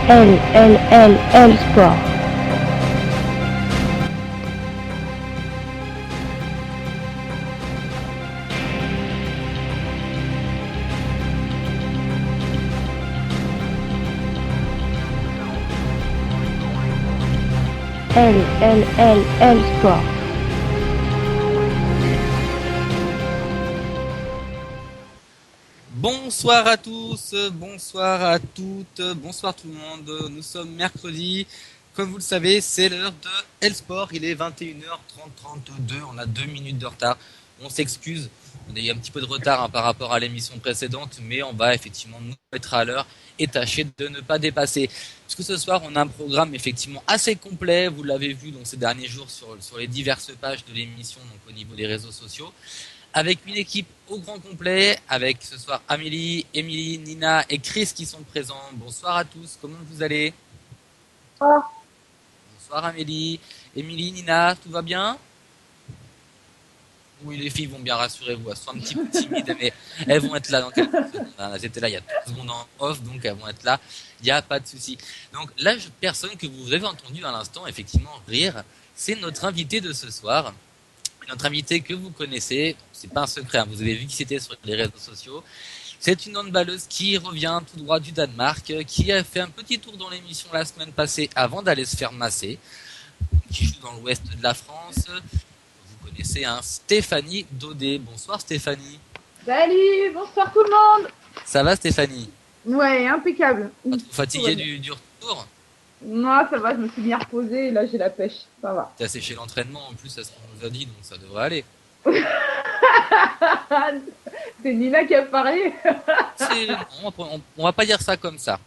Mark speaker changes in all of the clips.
Speaker 1: LLLL Sport. LLLL Sport.
Speaker 2: Bonsoir à tous, bonsoir à toutes, bonsoir tout le monde. Nous sommes mercredi. Comme vous le savez, c'est l'heure de L-Sport. Il est 21h32. On a 2 minutes de retard. On s'excuse. On a eu un petit peu de retard par rapport à l'émission précédente, mais on va effectivement nous mettre à l'heure et tâcher de ne pas dépasser. Parce que ce soir, on a un programme effectivement assez complet. Vous l'avez vu donc, ces derniers jours sur les diverses pages de l'émission, donc au niveau des réseaux sociaux. Avec une équipe au grand complet, avec ce soir Amélie, Émilie, Nina et Chris qui sont présents. Bonsoir à tous, comment vous allez ? Bonsoir Amélie, Émilie, Nina, tout va bien ? Oui, les filles vont bien, rassurez-vous, elles sont un petit peu timides, mais elles vont être là dans quelques secondes. Elles étaient là il y a 3 secondes en off, donc elles vont être là, il n'y a pas de souci. Donc la personne que vous avez entendue à l'instant, effectivement, rire, c'est notre invité de ce soir. Notre invité que vous connaissez, c'est pas un secret, hein, vous avez vu qui c'était sur les réseaux sociaux. C'est une handballeuse qui revient tout droit du Danemark, qui a fait un petit tour dans l'émission la semaine passée avant d'aller se faire masser, qui joue dans l'ouest de la France. Vous connaissez, hein, Stéphanie Daudet. Bonsoir Stéphanie.
Speaker 3: Salut, bonsoir tout le monde.
Speaker 2: Ça va Stéphanie ?
Speaker 3: Ouais, impeccable.
Speaker 2: Pas trop fatiguée du retour ?
Speaker 3: Non, ça va, je me suis bien reposée et là j'ai la pêche, ça va.
Speaker 2: T'as séché l'entraînement en plus à ce qu'on nous a dit, donc ça devrait aller.
Speaker 3: C'est Nina qui a parlé.
Speaker 2: On va pas dire ça comme ça.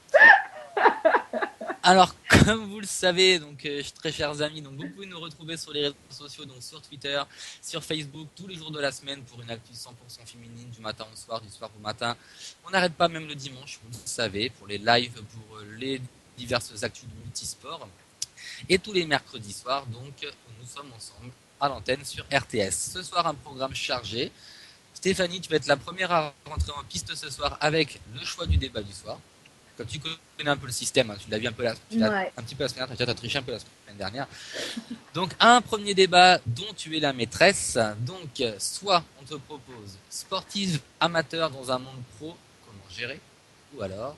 Speaker 2: Alors, comme vous le savez, donc très chers amis, donc vous pouvez nous retrouver sur les réseaux sociaux, donc sur Twitter, sur Facebook, tous les jours de la semaine pour une actu 100% féminine, du matin au soir, du soir au matin. On n'arrête pas même le dimanche, vous le savez, pour les lives, pour les diverses actus de multisport. Et tous les mercredis soirs, donc, nous sommes ensemble à l'antenne sur RTS. Ce soir, un programme chargé. Stéphanie, tu vas être la première à rentrer en piste ce soir avec le choix du débat du soir. Comme tu connais un peu le système, hein, tu l'as vu un peu un petit peu la semaine dernière, tu as triché un peu la semaine dernière. Donc, un premier débat dont tu es la maîtresse. Donc, soit on te propose sportive amateur dans un monde pro, comment gérer ? Ou alors,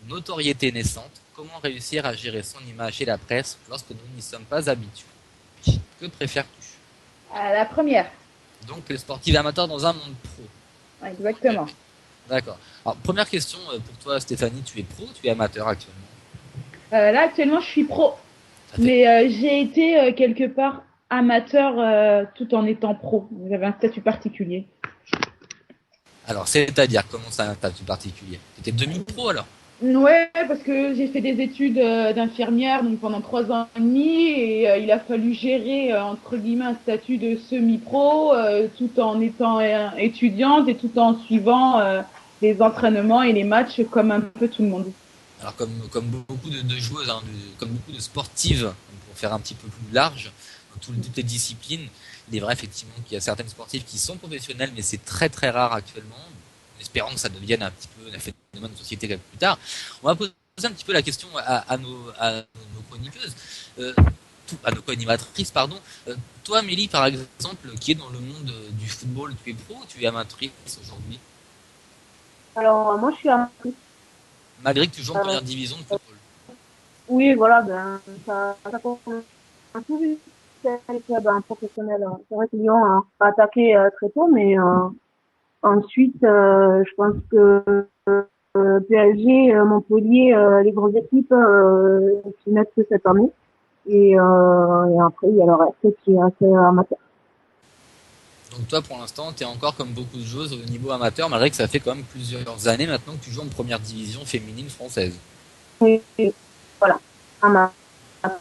Speaker 2: notoriété naissante, comment réussir à gérer son image et la presse lorsque nous n'y sommes pas habitués ? Que préfères-tu ?
Speaker 3: La première.
Speaker 2: Donc, les sportifs amateurs dans un monde pro.
Speaker 3: Exactement.
Speaker 2: D'accord. Alors, première question pour toi, Stéphanie, tu es pro ou tu es amateur actuellement ?
Speaker 3: Là, actuellement, je suis pro. Mais j'ai été quelque part amateur tout en étant pro. J'avais un statut particulier.
Speaker 2: Alors, c'est-à-dire, comment ça, un statut particulier ? Tu étais demi-pro alors ?
Speaker 3: Ouais, parce que j'ai fait des études d'infirmière donc pendant 3 ans et demi et il a fallu gérer entre guillemets un statut de semi-pro tout en étant étudiante et tout en suivant les entraînements et les matchs comme un peu tout le monde.
Speaker 2: Alors, comme beaucoup de joueuses, hein, comme beaucoup de sportives, pour faire un petit peu plus large, dans toutes les disciplines, il est vrai effectivement qu'il y a certaines sportives qui sont professionnelles, mais c'est très très rare actuellement. En espérant que ça devienne un petit peu un phénomène de société plus tard. On va poser un petit peu la question à nos chroniqueuses, à nos co-animatrices, pardon. Toi, Amélie, par exemple, qui est dans le monde du football, tu es pro ou tu es amatrice aujourd'hui ?
Speaker 4: Alors, moi, je suis amatrice.
Speaker 2: Malgré que tu joues en première division de football.
Speaker 4: Oui, voilà, ça commence un peu vite. C'est les clubs professionnels. C'est vrai que Lyon a attaqué très tôt, mais ensuite, je pense que PSG, Montpellier, les grosses équipes qui mettent que cette année. Et après, il y a le reste qui est assez amateur.
Speaker 2: Donc toi, pour l'instant, tu es encore comme beaucoup de joueuses au niveau amateur, malgré que ça fait quand même plusieurs années maintenant que tu joues en première division féminine française.
Speaker 4: Et voilà, amatrice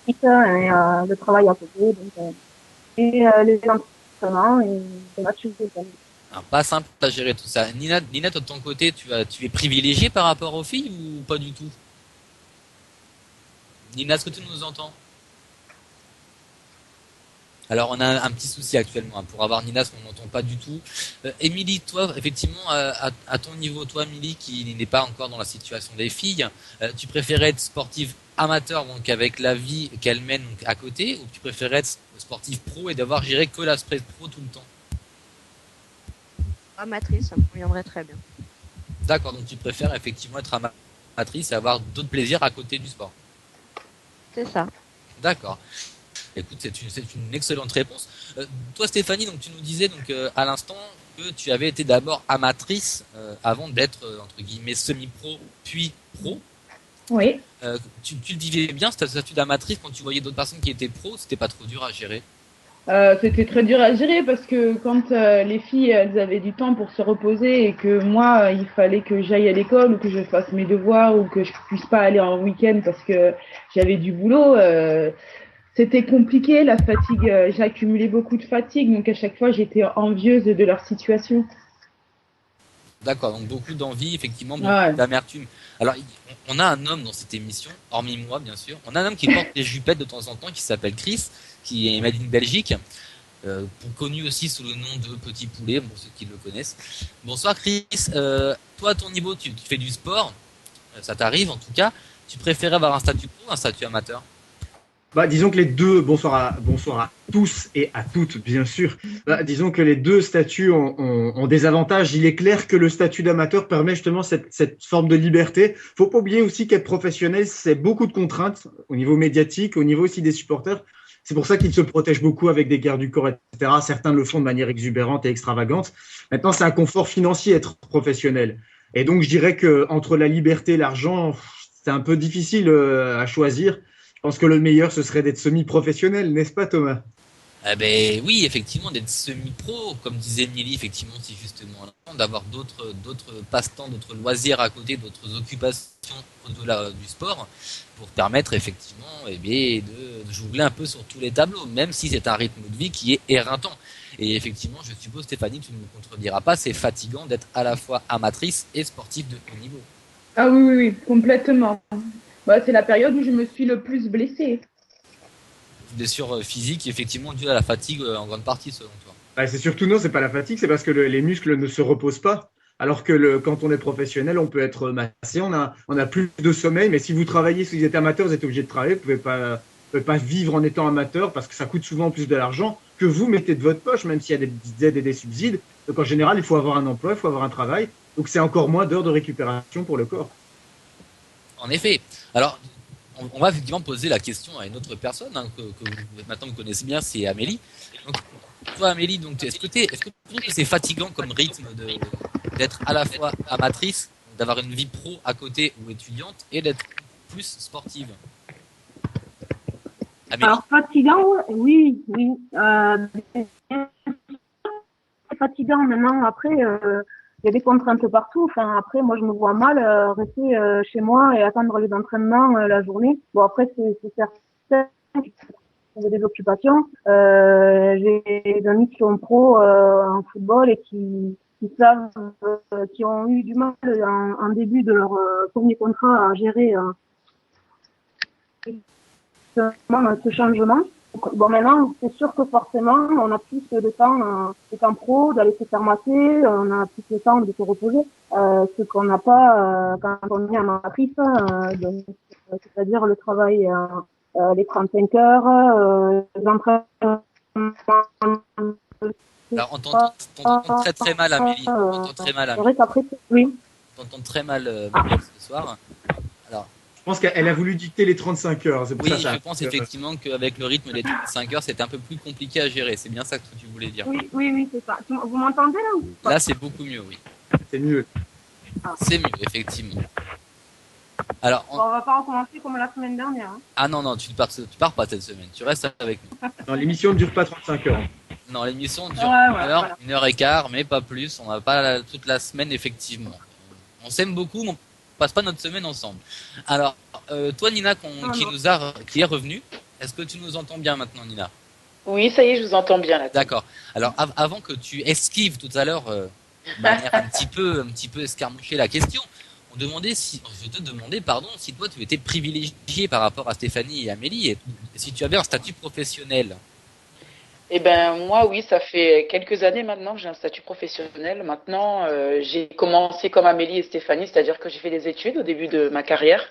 Speaker 4: et le travail à côté, donc, et les entraînements et les matchs de famille.
Speaker 2: Alors, pas simple à gérer tout ça. Nina, toi, de ton côté, tu es privilégiée par rapport aux filles ou pas du tout ? Nina, est-ce que tu nous entends ? Alors on a un petit souci actuellement pour avoir Nina, ce qu'on n'entend pas du tout. Émilie, toi, effectivement, à ton niveau, toi, Émilie, qui n'est pas encore dans la situation des filles, tu préférais être sportive amateur, donc avec la vie qu'elle mène donc, à côté, ou tu préférais être sportive pro et d'avoir géré que l'aspect pro tout le temps?
Speaker 5: Amatrice, ça me conviendrait très bien.
Speaker 2: D'accord, donc tu préfères effectivement être amatrice et avoir d'autres plaisirs à côté du sport.
Speaker 5: C'est ça.
Speaker 2: D'accord. Écoute, c'est une excellente réponse. Toi, Stéphanie, donc tu nous disais donc à l'instant que tu avais été d'abord amatrice avant d'être entre guillemets semi-pro puis pro.
Speaker 3: Oui.
Speaker 2: Tu le vivais bien, ce statut d'amatrice, quand tu voyais d'autres personnes qui étaient pros, c'était pas trop dur à gérer?
Speaker 3: C'était très dur à gérer parce que quand les filles elles avaient du temps pour se reposer et que moi il fallait que j'aille à l'école ou que je fasse mes devoirs ou que je puisse pas aller en week-end parce que j'avais du boulot, c'était compliqué, la fatigue, j'ai accumulé beaucoup de fatigue, donc à chaque fois j'étais envieuse de leur situation.
Speaker 2: D'accord, donc beaucoup d'envie, effectivement, beaucoup
Speaker 3: Ouais.
Speaker 2: d'amertume. Alors, on a un homme dans cette émission, hormis moi, bien sûr. On a un homme qui porte des jupettes de temps en temps, qui s'appelle Chris, qui est made in Belgique, connu aussi sous le nom de Petit Poulet, pour ceux qui le connaissent. Bonsoir Chris, toi à ton niveau, tu fais du sport, ça t'arrive en tout cas. Tu préférais avoir un statut pro ou un statut amateur?
Speaker 6: Bah, disons que les deux, bonsoir à tous et à toutes, bien sûr. Bah, disons que les deux statuts ont des avantages. Il est clair que le statut d'amateur permet justement cette forme de liberté. Faut pas oublier aussi qu'être professionnel, c'est beaucoup de contraintes au niveau médiatique, au niveau aussi des supporters. C'est pour ça qu'ils se protègent beaucoup avec des gardes du corps, etc. Certains le font de manière exubérante et extravagante. Maintenant, c'est un confort financier être professionnel. Et donc, je dirais que entre la liberté et l'argent, c'est un peu difficile à choisir. Je pense que le meilleur, ce serait d'être semi-professionnel, n'est-ce pas, Thomas?
Speaker 2: Eh ben oui, effectivement, d'être semi-pro, comme disait Emily, effectivement, c'est justement d'avoir d'autres passe-temps, d'autres loisirs à côté, d'autres occupations au-delà du sport, pour permettre effectivement, eh bien, de jongler un peu sur tous les tableaux, même si c'est un rythme de vie qui est éreintant. Et effectivement, je suppose, Stéphanie, tu ne me contrediras pas, c'est fatigant d'être à la fois amatrice et sportive de haut niveau.
Speaker 3: Ah oui, oui, oui, complètement. Bah, c'est la période où je me suis le plus blessée.
Speaker 2: Blessure physique, effectivement, due à la fatigue en grande partie, selon toi.
Speaker 6: Bah, c'est surtout non, c'est pas la fatigue, c'est parce que les muscles ne se reposent pas. Alors que quand on est professionnel, on peut être massé, on a plus de sommeil, mais si vous travaillez, si vous êtes amateur, vous êtes obligé de travailler, vous pouvez pas vivre en étant amateur parce que ça coûte souvent plus de l'argent que vous mettez de votre poche, même s'il y a des aides et des subsides. Donc en général, il faut avoir un emploi, il faut avoir un travail. Donc c'est encore moins d'heures de récupération pour le corps.
Speaker 2: En effet. Alors, on va effectivement poser la question à une autre personne que maintenant vous connaissez bien, c'est Amélie. Donc, toi, Amélie, donc, est-ce que tu trouves que c'est fatigant comme rythme d'être à la fois amatrice, d'avoir une vie pro à côté ou étudiante, et d'être plus sportive? Amélie?
Speaker 4: Alors, fatigant, oui, oui. C'est fatigant maintenant. Après, il y a des contraintes partout. Enfin, après, moi, je me vois mal rester chez moi et attendre les entraînements la journée. Bon, après, c'est certain. J'ai des occupations. J'ai des amis qui sont pros en football et qui savent, qui ont eu du mal en début de leur premier contrat à gérer ce changement. Bon, maintenant, c'est sûr que forcément, on a plus de temps pro, d'aller se faire masser, on a plus de temps de se reposer, ce qu'on n'a pas quand on est amatrice, c'est-à-dire le travail, les 35 heures, l'entraînement.
Speaker 2: Alors, on t'entend très très mal, Amélie. On t'entend très mal,
Speaker 4: C'est vrai qu'après, oui.
Speaker 2: On t'entend très mal, Amélie, ce soir. Alors,
Speaker 6: Je pense qu'elle a voulu dicter les 35 heures. C'est pour
Speaker 2: oui,
Speaker 6: ça,
Speaker 2: je pense effectivement qu'avec le rythme des 35 heures, c'était un peu plus compliqué à gérer. C'est bien ça que tu voulais dire.
Speaker 4: Oui, c'est ça. Vous m'entendez là ou pas?
Speaker 2: Là, c'est beaucoup mieux, oui.
Speaker 6: c'est mieux.
Speaker 2: C'est mieux, effectivement. Alors,
Speaker 4: Bon, on va pas recommencer comme la semaine dernière. Hein.
Speaker 2: ah non, tu pars pas cette semaine. Tu restes avec nous.
Speaker 6: Non, l'émission ne dure pas 35 heures.
Speaker 2: Non, l'émission dure
Speaker 4: Voilà.
Speaker 2: une heure et quart, mais pas plus. On n'a pas toute la semaine, effectivement. On s'aime beaucoup, mais on passe pas notre semaine ensemble. Alors, toi, Nina, qui est revenue, est-ce que tu nous entends bien maintenant, Nina?
Speaker 7: Oui, ça y est, je vous entends bien là.
Speaker 2: D'accord. Alors, avant que tu esquives tout à l'heure, de manière un petit peu escarmoucher la question, je te demandais, si toi tu étais privilégié par rapport à Stéphanie et Amélie, et si tu avais un statut professionnel.
Speaker 7: Eh ben moi oui, ça fait quelques années maintenant que j'ai un statut professionnel. Maintenant, j'ai commencé comme Amélie et Stéphanie, c'est-à-dire que j'ai fait des études au début de ma carrière.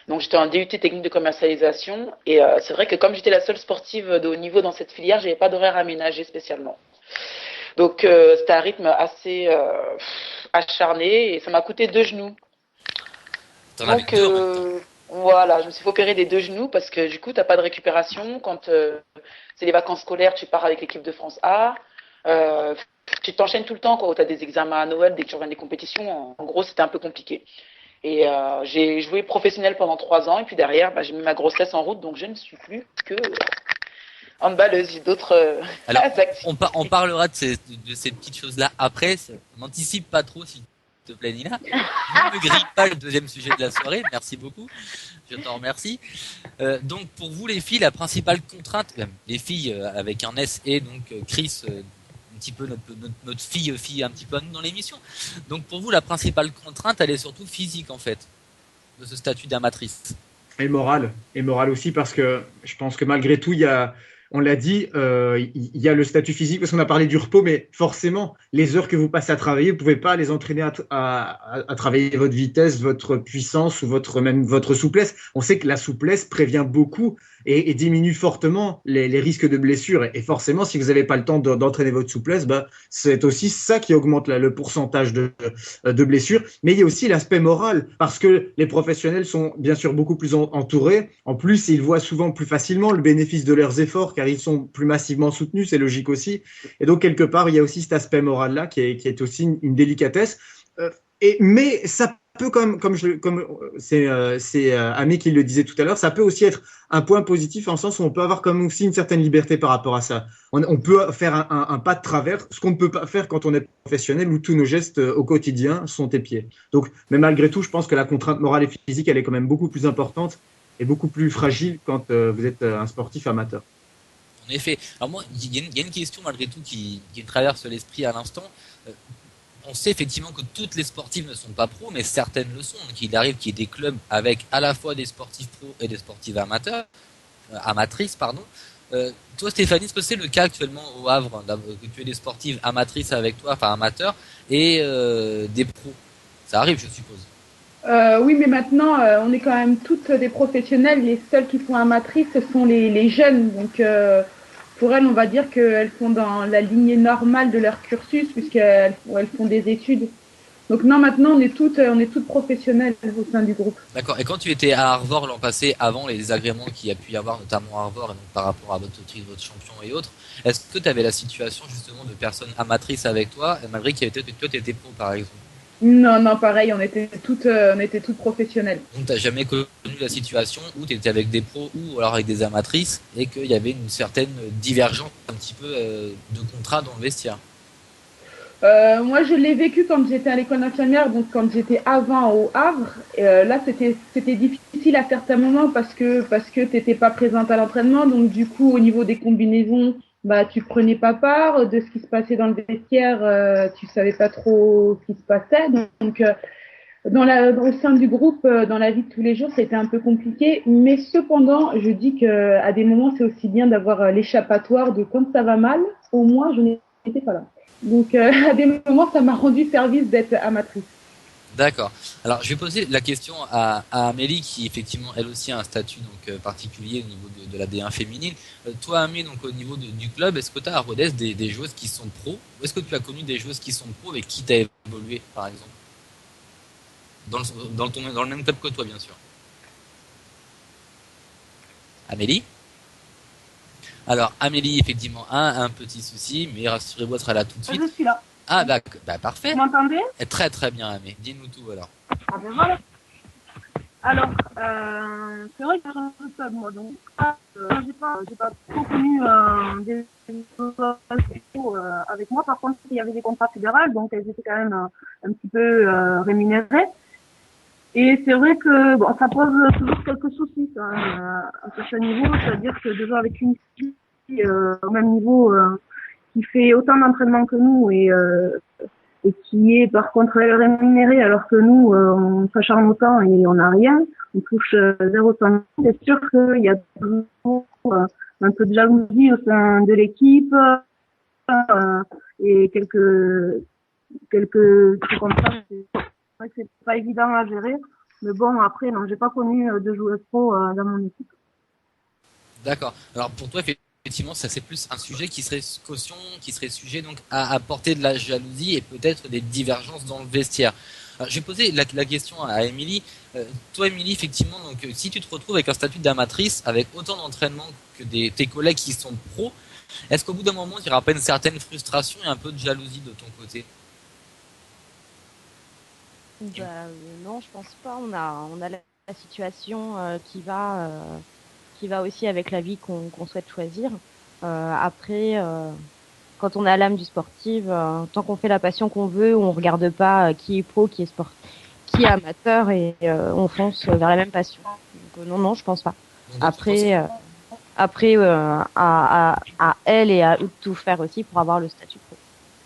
Speaker 7: Donc j'étais en DUT technique de commercialisation et c'est vrai que comme j'étais la seule sportive de haut niveau dans cette filière, j'avais pas d'horaire aménagé spécialement. Donc c'était un rythme assez acharné et ça m'a coûté 2 genoux.
Speaker 2: T'en avais
Speaker 7: Donc
Speaker 2: deux en même temps.
Speaker 7: voilà, je me suis fait opérer des 2 genoux parce que du coup t'as pas de récupération quand c'est les vacances scolaires, tu pars avec l'équipe de France A. Euh, Tu t'enchaînes tout le temps quand tu as des examens à Noël, dès que tu reviens des compétitions. En gros, c'était un peu compliqué. Et j'ai joué professionnel pendant 3 ans. Et puis derrière, bah, j'ai mis ma grossesse en route. Donc je ne suis plus que handballeuse. J'ai d'autres
Speaker 2: Alors,
Speaker 7: activités.
Speaker 2: on parlera de ces petites choses-là après. On n'anticipe pas trop, s'il te plaît, Nina. Ne me grille pas le deuxième sujet de la soirée. Merci beaucoup. Je t'en remercie. Donc, pour vous, les filles, la principale contrainte, les filles avec un S et donc Chris, un petit peu notre fille un petit peu à nous dans l'émission. Donc, pour vous, la principale contrainte, elle est surtout physique, en fait, de ce statut d'amatrice.
Speaker 6: Et morale aussi, parce que je pense que malgré tout, on l'a dit, il y a le statut physique, parce qu'on a parlé du repos, mais forcément, les heures que vous passez à travailler, vous ne pouvez pas les entraîner à travailler votre vitesse, votre puissance ou même votre souplesse. On sait que la souplesse prévient beaucoup et diminue fortement les risques de blessures. Et forcément, si vous n'avez pas le temps d'entraîner votre souplesse, bah, c'est aussi ça qui augmente le pourcentage de blessures. Mais il y a aussi l'aspect moral, parce que les professionnels sont bien sûr beaucoup plus entourés. En plus, ils voient souvent plus facilement le bénéfice de leurs efforts, car ils sont plus massivement soutenus, c'est logique aussi. Et donc, quelque part, il y a aussi cet aspect moral-là qui est aussi une délicatesse. Mais ça peut, comme c'est Ami qui le disait tout à l'heure, ça peut aussi être un point positif en sens où on peut avoir comme aussi une certaine liberté par rapport à ça. On peut faire un pas de travers, ce qu'on ne peut pas faire quand on est professionnel où tous nos gestes au quotidien sont épiés. Donc, mais malgré tout, je pense que la contrainte morale et physique, elle est quand même beaucoup plus importante et beaucoup plus fragile quand vous êtes un sportif amateur.
Speaker 2: En effet. Alors moi, il y a une question malgré tout qui me traverse l'esprit à l'instant. On sait effectivement que toutes les sportives ne sont pas pros, mais certaines le sont. Donc il arrive qu'il y ait des clubs avec à la fois des sportifs pros et des sportives amatrices, pardon. Toi, Stéphanie, est-ce que c'est le cas actuellement au Havre, que tu aies des sportives amatrices avec toi, enfin amateurs, et des pros? Ça arrive, je suppose.
Speaker 3: Oui, mais maintenant, on est quand même toutes des professionnels. Les seules qui sont amatrices, ce sont les jeunes. Donc, pour elles, on va dire qu'elles sont dans la lignée normale de leur cursus, puisqu'elles font des études. Donc, non, maintenant, on est toutes professionnelles au sein du groupe.
Speaker 2: D'accord. Et quand tu étais à Arvor l'an passé, avant les désagréments qu'il y a pu y avoir, notamment à Arvor, et donc par rapport à votre titre, votre champion et autres, est-ce que tu avais la situation justement de personnes amatrices avec toi, malgré que toi, tu étais pro, par exemple?
Speaker 3: Non, pareil, on était toutes professionnelles.
Speaker 2: Donc, tu n'as jamais connu la situation où tu étais avec des pros ou alors avec des amatrices et qu'il y avait une certaine divergence un petit peu de contrat dans le vestiaire?
Speaker 3: Moi, je l'ai vécu quand j'étais à l'école infirmière, donc quand j'étais avant au Havre. Là, c'était difficile à certains moments parce que t'étais pas présente à l'entraînement, donc du coup, au niveau des combinaisons, bah tu prenais pas part de ce qui se passait dans le vestiaire, tu savais pas trop ce qui se passait. Donc au sein du groupe, dans la vie de tous les jours, c'était un peu compliqué. Mais cependant, je dis que à des moments, c'est aussi bien d'avoir l'échappatoire de quand ça va mal, au moins je n'étais pas là. Donc, à des moments, ça m'a rendu service d'être amatrice.
Speaker 2: D'accord. Alors, je vais poser la question à Amélie, qui effectivement, elle aussi a un statut donc particulier au niveau de la D1 féminine. Toi, Amélie, donc au niveau du club, est-ce que tu as à Rodez des joueuses qui sont pros? Ou est-ce que tu as connu des joueuses qui sont pros avec qui tu as évolué, par exemple, dans le même club que toi, bien sûr? Amélie? Alors, Amélie, effectivement, a un petit souci, mais rassurez-vous, elle sera là tout de suite.
Speaker 4: Je suis là.
Speaker 2: Ah, bah parfait.
Speaker 4: Vous m'entendez?
Speaker 2: Très, très bien, Amé. Dis-nous tout, alors.
Speaker 4: Ah ben voilà. Alors, c'est vrai que j'ai un peu ça, moi. Donc, j'ai pas trop connu des avec moi. Par contre, il y avait des contrats fédéraux, donc elles étaient quand même un petit peu rémunérées. Et c'est vrai que bon, ça pose toujours quelques soucis quand même, à un certain niveau, c'est-à-dire que déjà avec une fille au même niveau qui fait autant d'entraînement que nous et qui est par contre rémunérée alors que nous on s'acharne autant et on n'a rien, on touche 0 centime. C'est sûr qu'il y a toujours un peu de jalousie au sein de l'équipe et quelques trucs comme ça. C'est vrai que c'est pas évident à gérer. Mais bon, après, non, j'ai pas connu de joueuse pro dans mon équipe.
Speaker 2: D'accord. Alors pour toi, effectivement, ça c'est plus un sujet qui serait caution, qui serait sujet donc à apporter de la jalousie et peut-être des divergences dans le vestiaire. Alors, je vais poser la question à Émilie. Toi, Émilie, effectivement, donc si tu te retrouves avec un statut d'amatrice, avec autant d'entraînement que tes collègues qui sont pros, est-ce qu'au bout d'un moment, il n'y aura pas une certaine frustration et un peu de jalousie de ton côté?
Speaker 5: Non, je pense pas. On a la situation qui va aussi avec la vie qu'on souhaite choisir. Après, quand on a l'âme du sportif, tant qu'on fait la passion qu'on veut, on regarde pas qui est pro, qui est qui est amateur et on fonce vers la même passion. Donc, non, je pense pas. Après, à elle et à eux de tout faire aussi pour avoir le statut pro.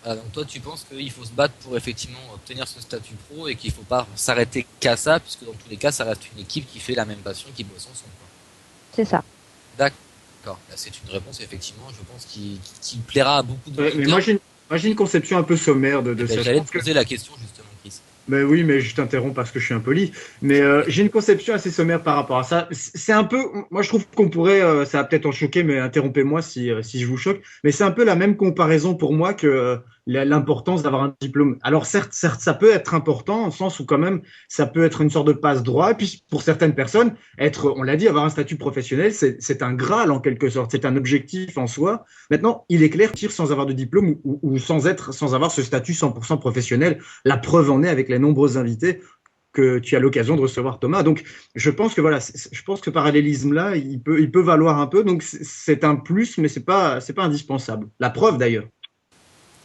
Speaker 2: Voilà, donc toi, tu penses qu'il faut se battre pour effectivement obtenir ce statut pro et qu'il faut pas s'arrêter qu'à ça, puisque dans tous les cas, ça reste une équipe qui fait la même passion, qui bosse ensemble.
Speaker 5: C'est ça.
Speaker 2: D'accord. Là, c'est une réponse effectivement, je pense, qui plaira à beaucoup de
Speaker 6: Mais moi, j'ai une conception un peu sommaire de ça.
Speaker 2: J'allais te poser la question justement, Chris.
Speaker 6: Mais oui, mais je t'interromps parce que je suis impoli. Mais j'ai une conception assez sommaire par rapport à ça. C'est un peu, moi je trouve qu'on pourrait, ça va peut-être en choquer, mais interrompez-moi si je vous choque. Mais c'est un peu la même comparaison pour moi que l'importance d'avoir un diplôme. Alors certes, ça peut être important en sens où quand même ça peut être une sorte de passe-droit. Et puis pour certaines personnes, on l'a dit, avoir un statut professionnel, c'est un graal en quelque sorte. C'est un objectif en soi. Maintenant, il est clair que sans avoir de diplôme ou sans avoir ce statut 100% professionnel, la preuve en est avec les nombreux invités que tu as l'occasion de recevoir, Thomas. Donc, je pense que voilà, je pense que ce parallélisme-là, il peut valoir un peu. Donc, c'est un plus, mais c'est pas indispensable. La preuve d'ailleurs.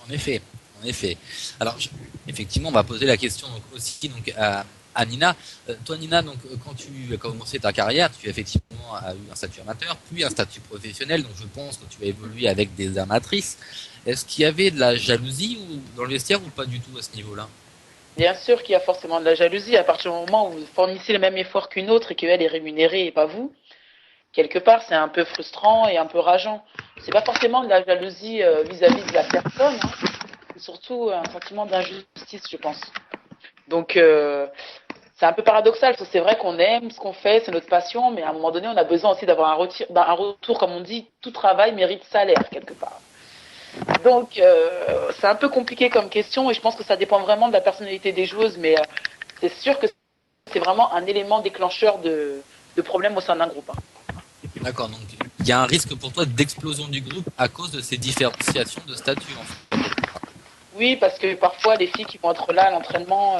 Speaker 2: En effet. Alors, effectivement, on va poser la question donc aussi donc à Nina. Toi, Nina, donc quand tu as commencé ta carrière, tu effectivement as eu un statut amateur, puis un statut professionnel. Donc, je pense que tu as évolué avec des amatrices. Est-ce qu'il y avait de la jalousie dans le vestiaire ou pas du tout à ce niveau-là?
Speaker 7: Bien sûr qu'il y a forcément de la jalousie à partir du moment où vous fournissez le même effort qu'une autre et qu'elle est rémunérée et pas vous. Quelque part, c'est un peu frustrant et un peu rageant. C'est pas forcément de la jalousie vis-à-vis de la personne, hein. C'est surtout un sentiment d'injustice, je pense. Donc, c'est un peu paradoxal, parce que c'est vrai qu'on aime ce qu'on fait, c'est notre passion, mais à un moment donné, on a besoin aussi d'avoir un retour, comme on dit, tout travail mérite salaire, quelque part. Donc, c'est un peu compliqué comme question, et je pense que ça dépend vraiment de la personnalité des joueuses, mais c'est sûr que c'est vraiment un élément déclencheur de problèmes au sein d'un groupe, hein.
Speaker 2: D'accord, donc il y a un risque pour toi d'explosion du groupe à cause de ces différenciations de statut, en fait.
Speaker 7: Oui, parce que parfois, les filles qui vont être là à l'entraînement,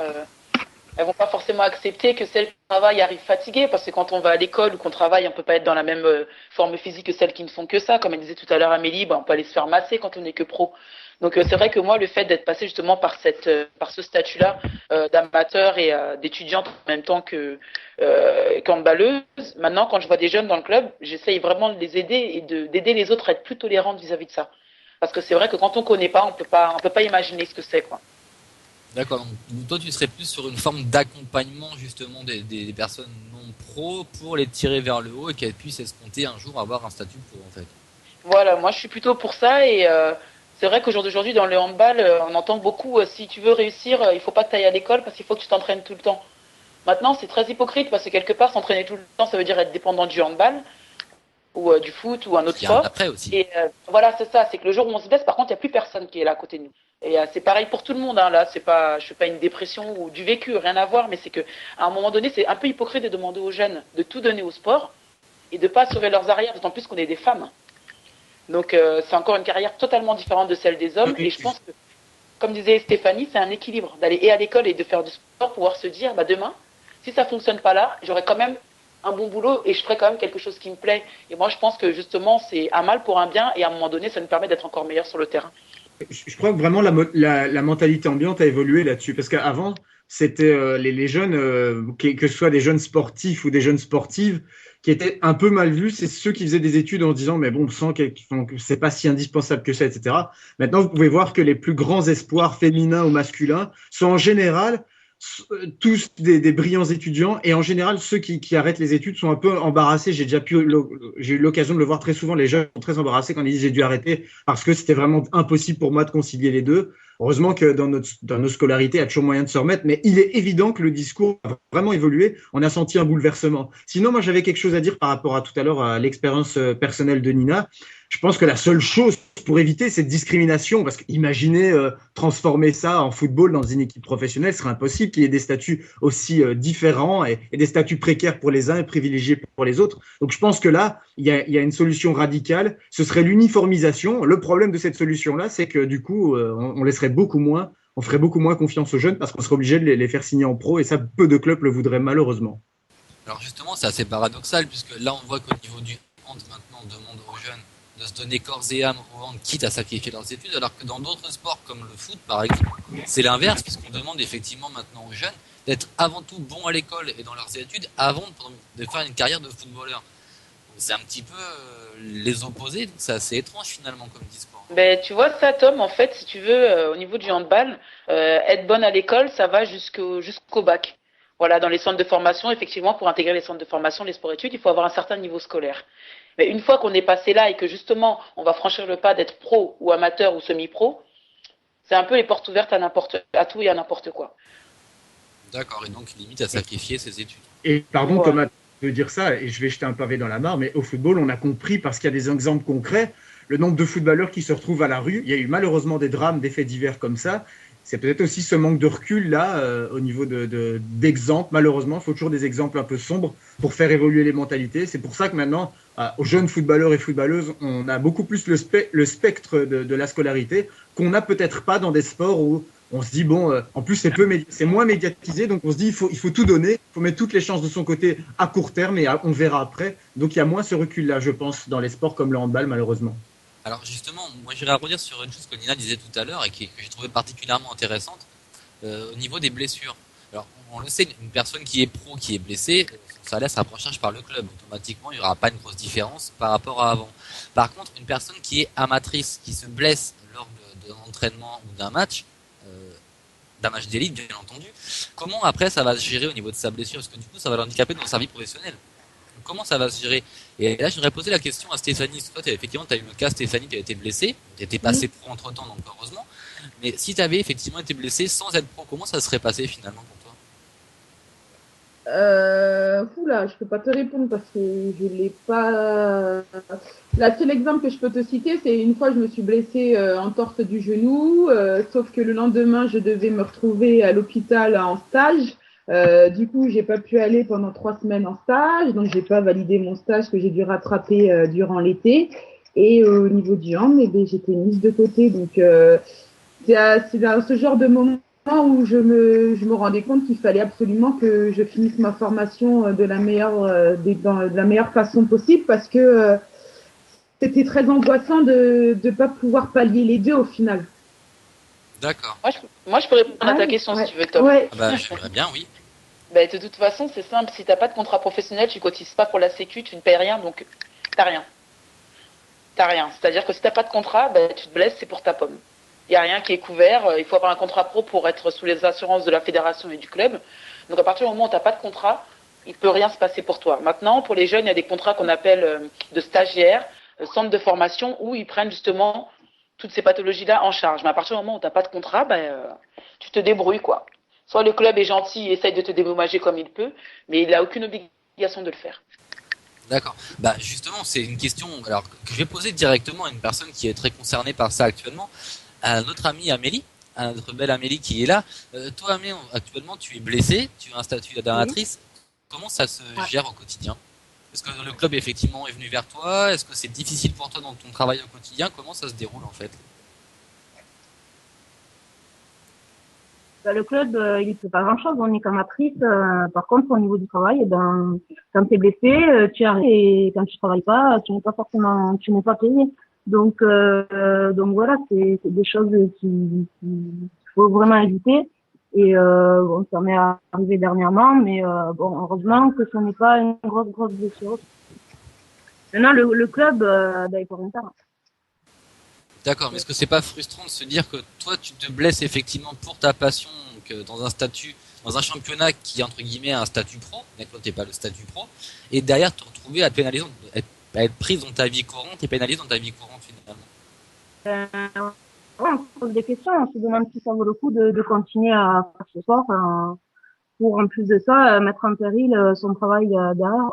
Speaker 7: elles vont pas forcément accepter que celles qui travaillent arrivent fatiguées, parce que quand on va à l'école ou qu'on travaille, on peut pas être dans la même forme physique que celles qui ne font que ça. Comme elle disait tout à l'heure Amélie, on peut aller se faire masser quand on n'est que pro. Donc c'est vrai que moi, le fait d'être passé justement par ce statut-là d'amateur et d'étudiante en même temps que handballeuse, maintenant quand je vois des jeunes dans le club, j'essaye vraiment de les aider et d'aider les autres à être plus tolérantes vis-à-vis de ça. Parce que c'est vrai que quand on connaît pas, on peut pas imaginer ce que c'est, quoi.
Speaker 2: D'accord, donc toi tu serais plus sur une forme d'accompagnement justement des personnes non pro pour les tirer vers le haut et qu'elles puissent escompter un jour avoir un statut pro, en fait.
Speaker 7: Voilà, moi je suis plutôt pour ça et c'est vrai qu'au jour d'aujourd'hui dans le handball, on entend beaucoup si tu veux réussir, il faut pas que tu ailles à l'école parce qu'il faut que tu t'entraînes tout le temps. Maintenant, c'est très hypocrite parce que quelque part s'entraîner tout le temps, ça veut dire être dépendant du handball ou du foot ou un autre sport.
Speaker 2: Après aussi.
Speaker 7: Et voilà, c'est ça, c'est que le jour où on se baisse, par contre, il n'y a plus personne qui est là à côté de nous. Et c'est pareil pour tout le monde, hein. Là, je fais pas une dépression ou du vécu, rien à voir, mais c'est que à un moment donné, c'est un peu hypocrite de demander aux jeunes de tout donner au sport et de pas assurer leurs arrières, d'autant plus qu'on est des femmes. Donc c'est encore une carrière totalement différente de celle des hommes. Et je pense que, comme disait Stéphanie, c'est un équilibre d'aller et à l'école et de faire du sport, pouvoir se dire, demain, si ça fonctionne pas là, j'aurai quand même un bon boulot et je ferai quand même quelque chose qui me plaît. Et moi, je pense que justement, c'est un mal pour un bien et à un moment donné, ça nous permet d'être encore meilleurs sur le terrain.
Speaker 6: Je crois que vraiment la mentalité ambiante a évolué là-dessus parce qu'avant, c'était les jeunes, que ce soit des jeunes sportifs ou des jeunes sportives, qui étaient un peu mal vus. C'est ceux qui faisaient des études en disant mais bon, on sent que c'est pas si indispensable que ça, etc. Maintenant, vous pouvez voir que les plus grands espoirs féminins ou masculins sont en général tous des brillants étudiants et en général ceux qui arrêtent les études sont un peu embarrassés. J'ai eu l'occasion de le voir très souvent. Les jeunes sont très embarrassés quand ils disent j'ai dû arrêter parce que c'était vraiment impossible pour moi de concilier les deux. Heureusement que dans nos scolarités, il y a toujours moyen de se remettre, mais il est évident que le discours a vraiment évolué. On a senti un bouleversement. Sinon, moi, j'avais quelque chose à dire par rapport à tout à l'heure à l'expérience personnelle de Nina. Je pense que la seule chose pour éviter cette discrimination, parce qu'imaginez transformer ça en football dans une équipe professionnelle, ce serait impossible qu'il y ait des statuts aussi différents et des statuts précaires pour les uns et privilégiés pour les autres. Donc je pense que là, il y a une solution radicale, ce serait l'uniformisation. Le problème de cette solution-là, c'est que du coup, on laisserait on ferait beaucoup moins confiance aux jeunes parce qu'on serait obligé de les faire signer en pro et ça, peu de clubs le voudraient malheureusement.
Speaker 2: Alors justement, c'est assez paradoxal puisque là, on voit qu'au niveau du hand, maintenant, on demande aux jeunes de se donner corps et âme au hand, quitte à sacrifier leurs études, alors que dans d'autres sports comme le foot, par exemple, c'est l'inverse, puisqu'on demande effectivement maintenant aux jeunes d'être avant tout bons à l'école et dans leurs études avant de faire une carrière de footballeur. C'est un petit peu les opposés, donc c'est assez étrange finalement comme discours.
Speaker 7: Ben, tu vois ça, Tom, en fait, si tu veux, au niveau du handball, être bonne à l'école, ça va jusqu'au bac. Voilà, dans les centres de formation, effectivement, pour intégrer les centres de formation, les sports-études, il faut avoir un certain niveau scolaire. Mais une fois qu'on est passé là et que justement, on va franchir le pas d'être pro ou amateur ou semi-pro, c'est un peu les portes ouvertes à tout et à n'importe quoi.
Speaker 2: D'accord, et donc limite à sacrifier ses études.
Speaker 6: Et pardon,
Speaker 7: Ouais.
Speaker 6: Thomas, de dire ça, et je vais jeter un pavé dans la mare, mais au football, on a compris, parce qu'il y a des exemples concrets, le nombre de footballeurs qui se retrouvent à la rue. Il y a eu malheureusement des drames, des faits divers comme ça. C'est peut-être aussi ce manque de recul là, au niveau d'exemples. Malheureusement, il faut toujours des exemples un peu sombres pour faire évoluer les mentalités. C'est pour ça que maintenant, aux jeunes footballeurs et footballeuses, on a beaucoup plus le spectre de la scolarité qu'on n'a peut-être pas dans des sports où on se dit, bon, en plus, c'est moins médiatisé, donc on se dit, il faut tout donner, il faut mettre toutes les chances de son côté à court terme et on verra après. Donc il y a moins ce recul-là, je pense, dans les sports comme le handball, malheureusement.
Speaker 2: Alors justement, moi j'irais rebondir sur une chose que Nina disait tout à l'heure et que j'ai trouvé particulièrement intéressante au niveau des blessures. Alors on le sait, une personne qui est pro, qui est blessée, son salaire sera pris en charge par le club. Automatiquement, il n'y aura pas une grosse différence par rapport à avant. Par contre, une personne qui est amatrice, qui se blesse lors d'un entraînement ou d'un match d'élite, bien entendu, comment après ça va se gérer au niveau de sa blessure? Parce que du coup, ça va l'handicaper dans sa vie professionnelle. Comment ça va se gérer? Et là, j'aurais posé la question à Stéphanie. Toi, effectivement, tu as eu le cas, Stéphanie, tu as été blessée. Tu étais passé pro entre-temps, donc heureusement. Mais si tu avais effectivement été blessée sans être pro, comment ça serait passé finalement pour toi?
Speaker 3: Oula, je peux pas te répondre parce que je l'ai pas. La seul exemple que je peux te citer, c'est une fois je me suis blessée en torse du genou, sauf que le lendemain je devais me retrouver à l'hôpital en stage. Du coup, j'ai pas pu aller pendant 3 semaines en stage, donc j'ai pas validé mon stage que j'ai dû rattraper durant l'été. Et au niveau du hand, eh bien, j'étais mise de côté. Donc c'est dans ce genre de moment où je me rendais compte qu'il fallait absolument que je finisse ma formation de la meilleure façon possible parce que c'était très angoissant de ne pas pouvoir pallier les deux au final.
Speaker 2: D'accord.
Speaker 7: Moi, je peux répondre à ta question si tu veux, Tom.
Speaker 3: Ouais.
Speaker 2: Ah bah, j'aimerais bien, oui.
Speaker 7: Ben, de toute façon, c'est simple. Si t'as pas de contrat professionnel, tu cotises pas pour la Sécu, tu ne payes rien, donc t'as rien. T'as rien. C'est-à-dire que si t'as pas de contrat, ben, tu te blesses, c'est pour ta pomme. Il y a rien qui est couvert. Il faut avoir un contrat pro pour être sous les assurances de la fédération et du club. Donc à partir du moment où t'as pas de contrat, il peut rien se passer pour toi. Maintenant, pour les jeunes, il y a des contrats qu'on appelle de stagiaires, centres de formation, où ils prennent justement toutes ces pathologies-là en charge. Mais à partir du moment où t'as pas de contrat, tu te débrouilles, quoi. Soit le club est gentil et essaye de te dédommager comme il peut, mais il n'a aucune obligation de le faire.
Speaker 2: D'accord. Bah justement, c'est une question alors que je vais poser directement à une personne qui est très concernée par ça actuellement, à notre amie Amélie, à notre belle Amélie qui est là. Toi, Amélie, actuellement, tu es blessée, tu as un statut d'amatrice. Comment ça se gère au quotidien? Est-ce que le club effectivement est venu vers toi? Est-ce que c'est difficile pour toi dans ton travail au quotidien? Comment ça se déroule en fait?
Speaker 4: Le club, il ne fait pas grand-chose, on est qu'amatrice. Par contre, au niveau du travail, quand tu es blessé, tu arrêtes et quand tu travailles pas, tu n'es pas payé. Donc voilà, c'est des choses qu'il faut vraiment éviter. Et ça m'est arrivé dernièrement, mais heureusement que ce n'est pas une grosse blessure. Maintenant, le club, il faut rien faire.
Speaker 2: D'accord, mais est-ce que c'est pas frustrant de se dire que toi tu te blesses effectivement pour ta passion, donc dans un statut dans un championnat qui entre guillemets a un statut pro, mais toi t'es pas le statut pro, et derrière te retrouver à te pénaliser, à être prise dans ta vie courante et pénalisée dans ta vie courante finalement.
Speaker 4: On se pose des questions, on se demande si ça vaut le coup de continuer à faire ce sport pour en plus de ça mettre en péril son travail derrière.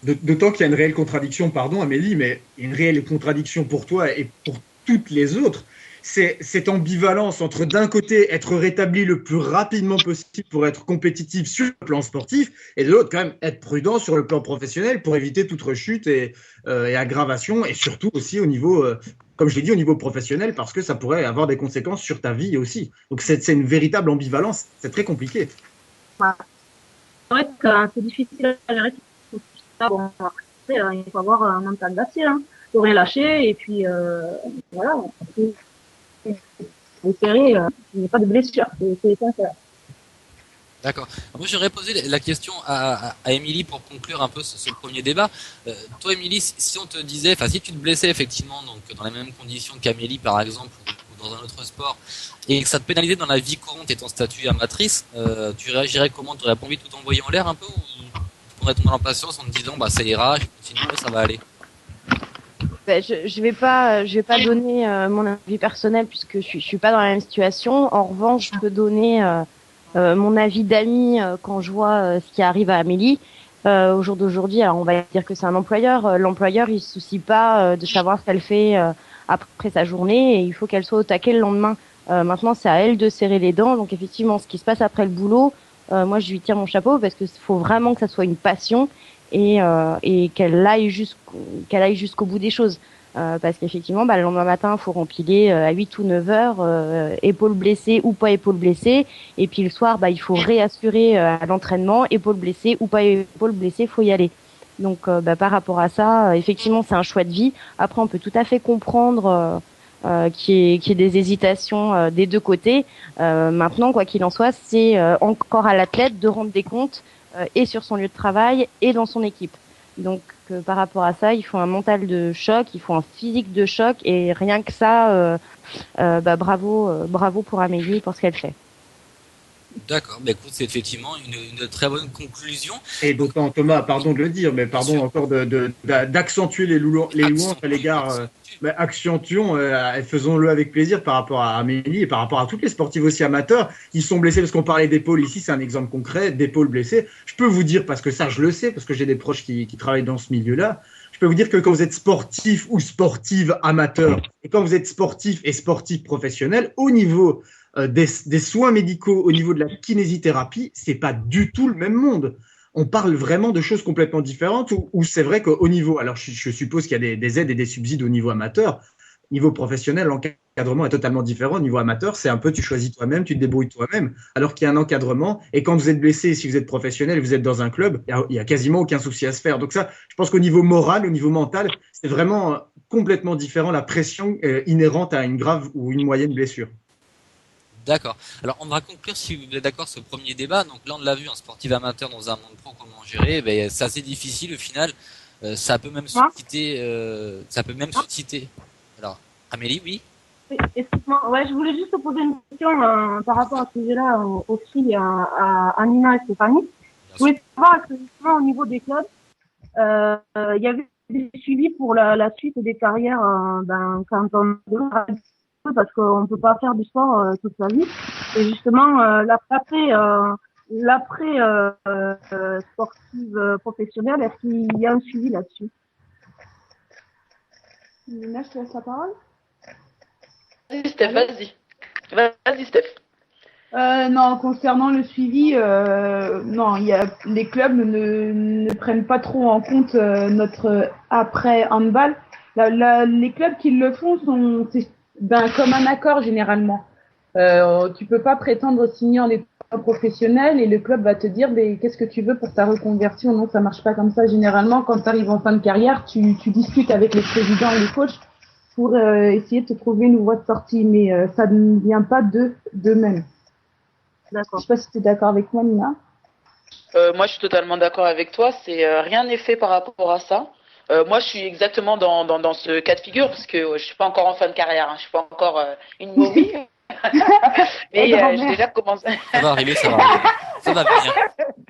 Speaker 6: D'autant qu'il y a une réelle contradiction, pardon Amélie, mais une réelle contradiction pour toi et pour toutes les autres. C'est cette ambivalence entre d'un côté être rétabli le plus rapidement possible pour être compétitif sur le plan sportif et de l'autre quand même être prudent sur le plan professionnel pour éviter toute rechute et aggravation et surtout aussi au niveau, comme je l'ai dit, au niveau professionnel parce que ça pourrait avoir des conséquences sur ta vie aussi. Donc c'est une véritable ambivalence, c'est très compliqué.
Speaker 4: Ouais. C'est vrai que c'est difficile à gérer. Bon, après, il faut avoir un mental d'acier, hein. Faut rien lâcher et puis voilà. Espérer qu'il n'y ait pas de blessure, c'est sincère.
Speaker 2: D'accord. Moi, j'aurais posé la question à Émilie pour conclure un peu ce premier débat. Toi, Émilie, si on te disait, enfin, si tu te blessais effectivement, donc dans les mêmes conditions qu'Amélie, par exemple, ou dans un autre sport, et que ça te pénalisait dans la vie courante et ton statut amatrice, tu réagirais comment? Tu n'aurais pas envie de tout envoyer en l'air un peu, ou tu prendrais ton mal en patience en te disant, bah, ça ira, je continuerai, ça va aller?
Speaker 5: Je vais pas donner mon avis personnel puisque je suis pas dans la même situation. En revanche, je peux donner mon avis d'ami quand je vois ce qui arrive à Amélie au jour d'aujourd'hui. Alors on va dire que c'est un employeur. L'employeur il se soucie pas de savoir ce qu'elle fait après sa journée et il faut qu'elle soit au taquet le lendemain. Maintenant c'est à elle de serrer les dents. Donc effectivement, ce qui se passe après le boulot, moi je lui tire mon chapeau parce que faut vraiment que ça soit une passion et qu'elle aille jusqu'au bout des choses. Parce qu'effectivement, le lendemain matin, il faut rempiler à 8 ou 9 heures, épaules blessées ou pas épaules blessées. Et puis le soir, il faut réassurer à l'entraînement, épaules blessées ou pas épaules blessées, faut y aller. Donc par rapport à ça, effectivement, c'est un choix de vie. Après, on peut tout à fait comprendre qu'il y ait des hésitations des deux côtés. Maintenant, quoi qu'il en soit, c'est encore à l'athlète de rendre des comptes et sur son lieu de travail et dans son équipe. Donc par rapport à ça, il faut un mental de choc, il faut un physique de choc et rien que ça, bravo pour Amélie pour ce qu'elle fait.
Speaker 2: D'accord, écoute, c'est effectivement une très bonne conclusion.
Speaker 6: Et d'autant, Thomas, pardon de le dire, mais pardon encore d'accentuer les louanges à l'égard. Accentuons, faisons-le avec plaisir par rapport à Amélie et par rapport à toutes les sportives aussi amateurs qui sont blessés, parce qu'on parlait d'épaules ici, c'est un exemple concret d'épaules blessées. Je peux vous dire, parce que ça je le sais, parce que j'ai des proches qui travaillent dans ce milieu-là, je peux vous dire que quand vous êtes sportif ou sportive amateur et quand vous êtes sportif et sportif professionnel, au niveau des soins médicaux, au niveau de la kinésithérapie, c'est pas du tout le même monde. On parle vraiment de choses complètement différentes où c'est vrai qu'au niveau, alors je suppose qu'il y a des aides et des subsides au niveau amateur, niveau professionnel, l'encadrement est totalement différent. Au niveau amateur, c'est un peu tu choisis toi-même, tu te débrouilles toi-même, alors qu'il y a un encadrement. Et quand vous êtes blessé, si vous êtes professionnel et vous êtes dans un club, il y a quasiment aucun souci à se faire. Donc ça, je pense qu'au niveau moral, au niveau mental, c'est vraiment complètement différent la pression inhérente à une grave ou une moyenne blessure.
Speaker 2: D'accord. Alors, on va conclure, si vous êtes d'accord, ce premier débat. Donc là, on l'a vu, un sportif amateur dans un monde pro, comment gérer. C'est assez difficile au final. Ça peut même susciter. Alors, Amélie, oui.
Speaker 4: Excuse-moi, ouais, je voulais juste te poser une question par rapport à ce sujet-là aussi à Nina et Stéphanie. Je voulais savoir, est-ce que justement au niveau des clubs, il y avait des suivis pour la suite des carrières quand on parce qu'on ne peut pas faire du sport toute sa vie. Et justement, l'après sportive professionnelle, est-ce qu'il y a un suivi là-dessus?
Speaker 3: Nina, je te laisse la parole.
Speaker 7: Vas-y, Steph, vas-y, Steph.
Speaker 3: Non, concernant le suivi, non, les clubs ne prennent pas trop en compte notre après handball. Les clubs qui le font c'est comme un accord généralement. Tu peux pas prétendre signer en étant professionnel et le club va te dire qu'est-ce que tu veux pour ta reconversion. Non, ça marche pas comme ça. Généralement, quand tu arrives en fin de carrière, tu discutes avec les présidents et les coachs pour essayer de te trouver une voie de sortie, mais ça ne vient pas d'eux-mêmes. D'accord. Je sais pas si tu es d'accord avec moi, Nina.
Speaker 7: Moi, je suis totalement d'accord avec toi. Rien n'est fait par rapport à ça. Moi, je suis exactement dans ce cas de figure parce que je suis pas encore en fin de carrière. Je suis pas encore une momie. Mais
Speaker 3: grand-mère.
Speaker 7: j'ai déjà commencé.
Speaker 2: Ça va arriver, ça va arriver. Ça va venir.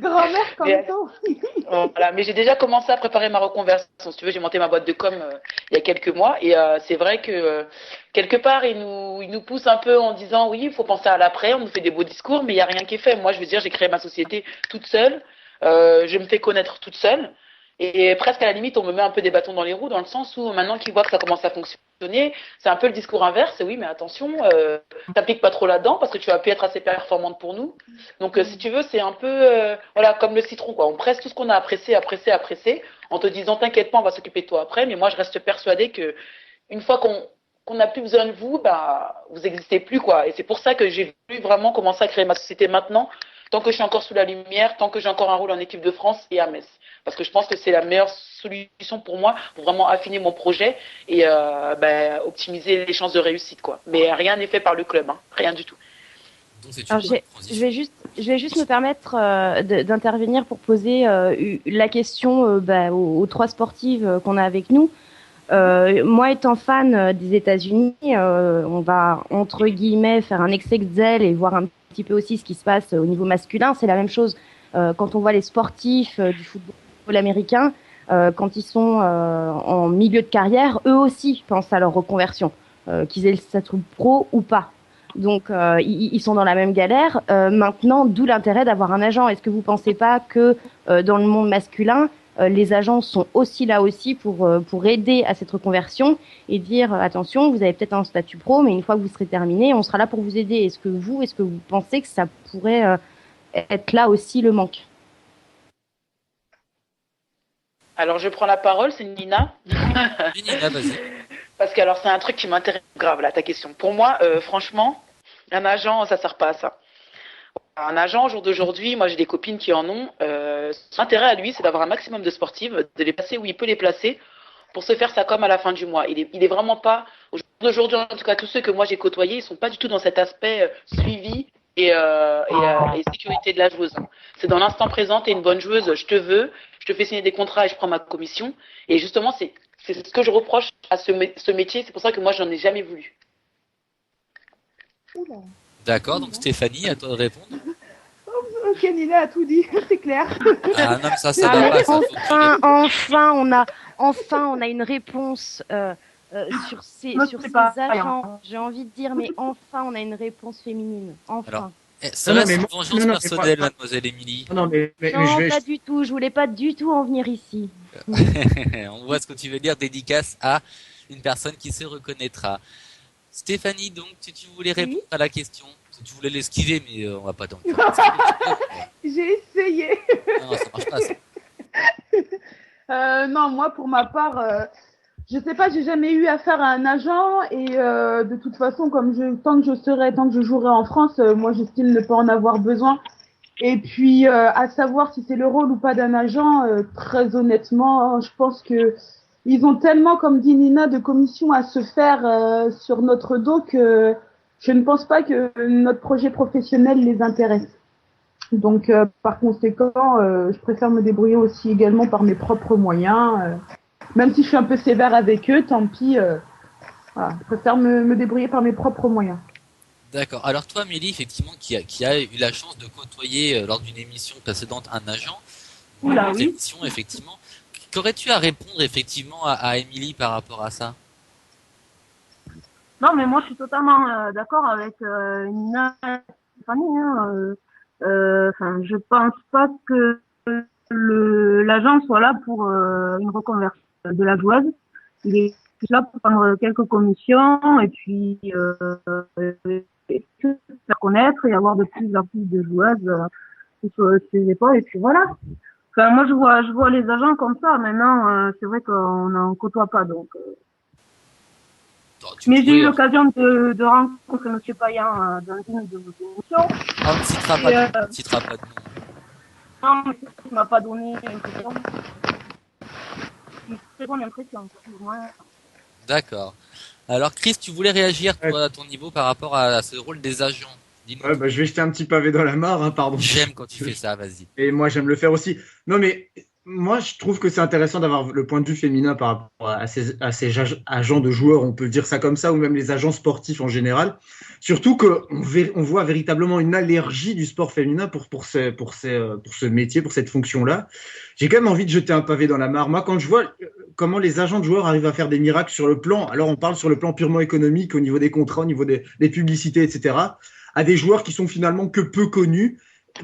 Speaker 3: Grand-mère comme
Speaker 7: Mais-
Speaker 3: ça.
Speaker 7: Voilà, mais j'ai déjà commencé à préparer ma reconversion. Si tu veux, j'ai monté ma boîte de com il y a quelques mois et c'est vrai que quelque part ils nous poussent un peu en disant oui, il faut penser à l'après. On nous fait des beaux discours, mais il y a rien qui est fait. Moi, je veux dire, j'ai créé ma société toute seule. Je me fais connaître toute seule. Et presque à la limite, on me met un peu des bâtons dans les roues dans le sens où maintenant qu'ils voient que ça commence à fonctionner, c'est un peu le discours inverse. C'est oui, mais attention, t'appliques pas trop là-dedans parce que tu vas plus être assez performante pour nous. Donc, si tu veux, c'est un peu, voilà, comme le citron, quoi. On presse tout ce qu'on a à presser, en te disant, t'inquiète pas, on va s'occuper de toi après. Mais moi, je reste persuadée que une fois qu'on n'a plus besoin de vous, bah, vous existez plus, quoi. Et c'est pour ça que j'ai voulu vraiment commencer à créer ma société maintenant, tant que je suis encore sous la lumière, tant que j'ai encore un rôle en équipe de France et à Metz. Parce que je pense que c'est la meilleure solution pour moi pour vraiment affiner mon projet et optimiser les chances de réussite, quoi. Mais rien n'est fait par le club, hein. Rien du tout.
Speaker 2: Donc c'est une
Speaker 5: Alors,
Speaker 2: bonne
Speaker 5: je
Speaker 2: transition.
Speaker 5: vais juste me permettre d'intervenir pour poser la question aux trois sportives qu'on a avec nous. Moi, étant fan des États-Unis, on va entre guillemets faire un excès de zèle et voir un petit peu aussi ce qui se passe au niveau masculin. C'est la même chose quand on voit les sportifs du football américain, quand ils sont en milieu de carrière, eux aussi pensent à leur reconversion, qu'ils aient le statut pro ou pas. Donc, ils sont dans la même galère. Maintenant, d'où l'intérêt d'avoir un agent. Est-ce que vous pensez pas que dans le monde masculin, les agents sont aussi là aussi pour aider à cette reconversion et dire attention, vous avez peut-être un statut pro, mais une fois que vous serez terminé, on sera là pour vous aider. Est-ce que vous pensez que ça pourrait être là aussi le manque?
Speaker 7: Alors, je prends la parole, c'est Nina.
Speaker 2: Nina, vas-y.
Speaker 7: Parce que alors c'est un truc qui m'intéresse grave là, ta question. Pour moi, franchement, un agent, ça sert pas à ça. Un agent, au jour d'aujourd'hui, moi j'ai des copines qui en ont. Son intérêt à lui, c'est d'avoir un maximum de sportives, de les placer où il peut les placer pour se faire sa com à la fin du mois. Il est vraiment pas. Au jour d'aujourd'hui, en tout cas, tous ceux que moi j'ai côtoyés, ils sont pas du tout dans cet aspect suivi et sécurité de la joueuse. C'est dans l'instant présent, t'es une bonne joueuse, je te veux, je te fais signer des contrats et je prends ma commission. Et justement, c'est ce que je reproche à ce métier. C'est pour ça que moi, j'en ai jamais voulu.
Speaker 2: D'accord, donc Stéphanie, à toi de répondre.
Speaker 3: Ok, Nina a tout dit, c'est clair.
Speaker 2: Ah non, mais ça
Speaker 5: Ah,
Speaker 2: va
Speaker 5: mais
Speaker 2: pas. Ça, faut que tu répondes.
Speaker 5: enfin, on a une réponse sur ces agents. J'ai envie de dire, mais enfin, on a une réponse féminine. Enfin.
Speaker 2: Alors,
Speaker 6: Non,
Speaker 2: serait-ce
Speaker 6: mais
Speaker 2: une
Speaker 6: moi-
Speaker 2: vengeance
Speaker 6: non, mais
Speaker 2: personnelle,
Speaker 6: moi-
Speaker 2: mademoiselle Émilie?
Speaker 6: Non, mais
Speaker 5: Non,
Speaker 6: je vais.
Speaker 5: pas du tout. Je voulais pas du tout en venir ici.
Speaker 2: On voit ce que tu veux dire, dédicace à une personne qui se reconnaîtra. Stéphanie, donc, si tu voulais répondre à la question, si tu voulais l'esquiver, mais on va pas donc.
Speaker 3: J'ai essayé.
Speaker 2: Non, ça marche pas, ça.
Speaker 3: Non, moi, pour ma part, je sais pas, j'ai jamais eu affaire à un agent et de toute façon, tant que je jouerai en France, moi, j'estime ne pas en avoir besoin. Et puis, à savoir si c'est le rôle ou pas d'un agent, très honnêtement, je pense que ils ont tellement, comme dit Nina, de commissions à se faire sur notre dos que je ne pense pas que notre projet professionnel les intéresse. Donc, par conséquent, je préfère me débrouiller aussi également par mes propres moyens. Même si je suis un peu sévère avec eux, tant pis. Voilà, je préfère me débrouiller par mes propres moyens.
Speaker 2: D'accord. Alors toi, Mélie, effectivement, qui a eu la chance de côtoyer lors d'une émission précédente un agent,
Speaker 4: Oula, oui.
Speaker 2: émission, effectivement, qu'aurais-tu à répondre effectivement à Émilie par rapport à ça?
Speaker 4: Non, mais moi, je suis totalement d'accord avec Nina et Stéphanie. Hein. Enfin, je pense pas que l'agent soit là pour une reconversion de la joueuse. Il est là pour prendre quelques commissions et puis se faire connaître et avoir de plus en plus de joueuses sur ses épaules et puis voilà. Enfin, moi, je vois les agents comme ça. Maintenant, c'est vrai qu'on n'en côtoie pas, donc.
Speaker 2: Alors, tu
Speaker 4: Mais j'ai eu
Speaker 2: pourrais-
Speaker 4: l'occasion de rencontrer M. Payan dans une de vos émissions.
Speaker 2: Ah, on ne citera pas,
Speaker 4: Et,
Speaker 2: on ne citera pas de nom.
Speaker 4: Non, mais il m'a pas donné l'impression. Une très bonne impression, pour moi.
Speaker 2: D'accord. Alors Chris, tu voulais réagir toi à ton niveau par rapport à ce rôle des agents. Dis-nous.
Speaker 6: Ouais, bah, je vais jeter un petit pavé dans la mare, hein, pardon.
Speaker 2: J'aime quand tu fais ça, vas-y.
Speaker 6: Et moi, j'aime le faire aussi. Non, mais Moi, je trouve que c'est intéressant d'avoir le point de vue féminin par rapport à ces agents de joueurs, on peut dire ça comme ça, ou même les agents sportifs en général. Surtout qu'on voit véritablement une allergie du sport féminin pour ce métier, pour cette fonction-là. J'ai quand même envie de jeter un pavé dans la mare. Moi, quand je vois comment les agents de joueurs arrivent à faire des miracles sur le plan, alors on parle sur le plan purement économique, au niveau des contrats, au niveau des publicités, etc., à des joueurs qui sont finalement que peu connus.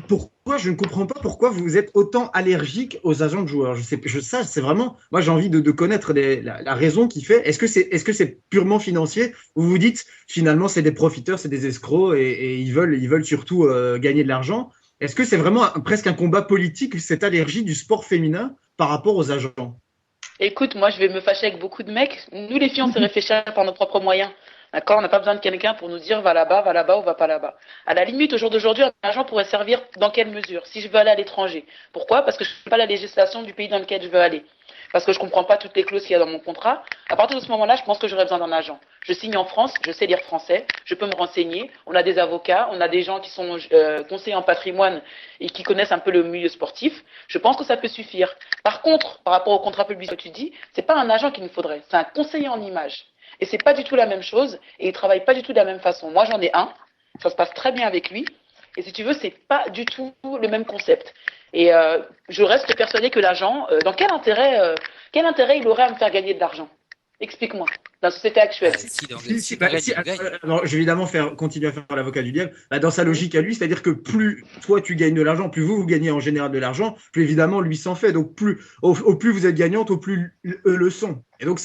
Speaker 6: Pourquoi je ne comprends pas pourquoi vous êtes autant allergique aux agents de joueurs. Ça, c'est vraiment. Moi, j'ai envie de connaître la raison qui fait. Est-ce que c'est purement financier ou vous dites finalement c'est des profiteurs, c'est des escrocs et ils veulent surtout gagner de l'argent. Est-ce que c'est vraiment presque un combat politique cette allergie du sport féminin par rapport aux agents?
Speaker 7: Écoute, moi, je vais me fâcher avec beaucoup de mecs. Nous, les filles, on sait réfléchir par nos propres moyens. D'accord? On n'a pas besoin de quelqu'un pour nous dire va là-bas ou va pas là-bas. À la limite, au jour d'aujourd'hui, un agent pourrait servir dans quelle mesure? Si je veux aller à l'étranger. Pourquoi? Parce que je ne sais pas la législation du pays dans lequel je veux aller. Parce que je comprends pas toutes les clauses qu'il y a dans mon contrat. À partir de ce moment-là, je pense que j'aurais besoin d'un agent. Je signe en France, je sais lire français, je peux me renseigner. On a des avocats, on a des gens qui sont conseillers en patrimoine et qui connaissent un peu le milieu sportif. Je pense que ça peut suffire. Par contre, par rapport au contrat public que tu dis, c'est pas un agent qu'il nous faudrait, c'est un conseiller en images. Et c'est pas du tout la même chose et il travaille pas du tout de la même façon. Moi, j'en ai un, ça se passe très bien avec lui. Et si tu veux, c'est pas du tout le même concept. Et je reste persuadée que l'agent, dans quel intérêt il aurait à me faire gagner de l'argent? Explique-moi, dans la société actuelle.
Speaker 6: Alors, je vais évidemment continuer à faire l'avocat du diable. Dans sa logique à lui, c'est-à-dire que plus toi tu gagnes de l'argent, plus vous gagnez en général de l'argent, plus évidemment lui s'en fait. Donc au plus vous êtes gagnante, au plus eux le sont. Et donc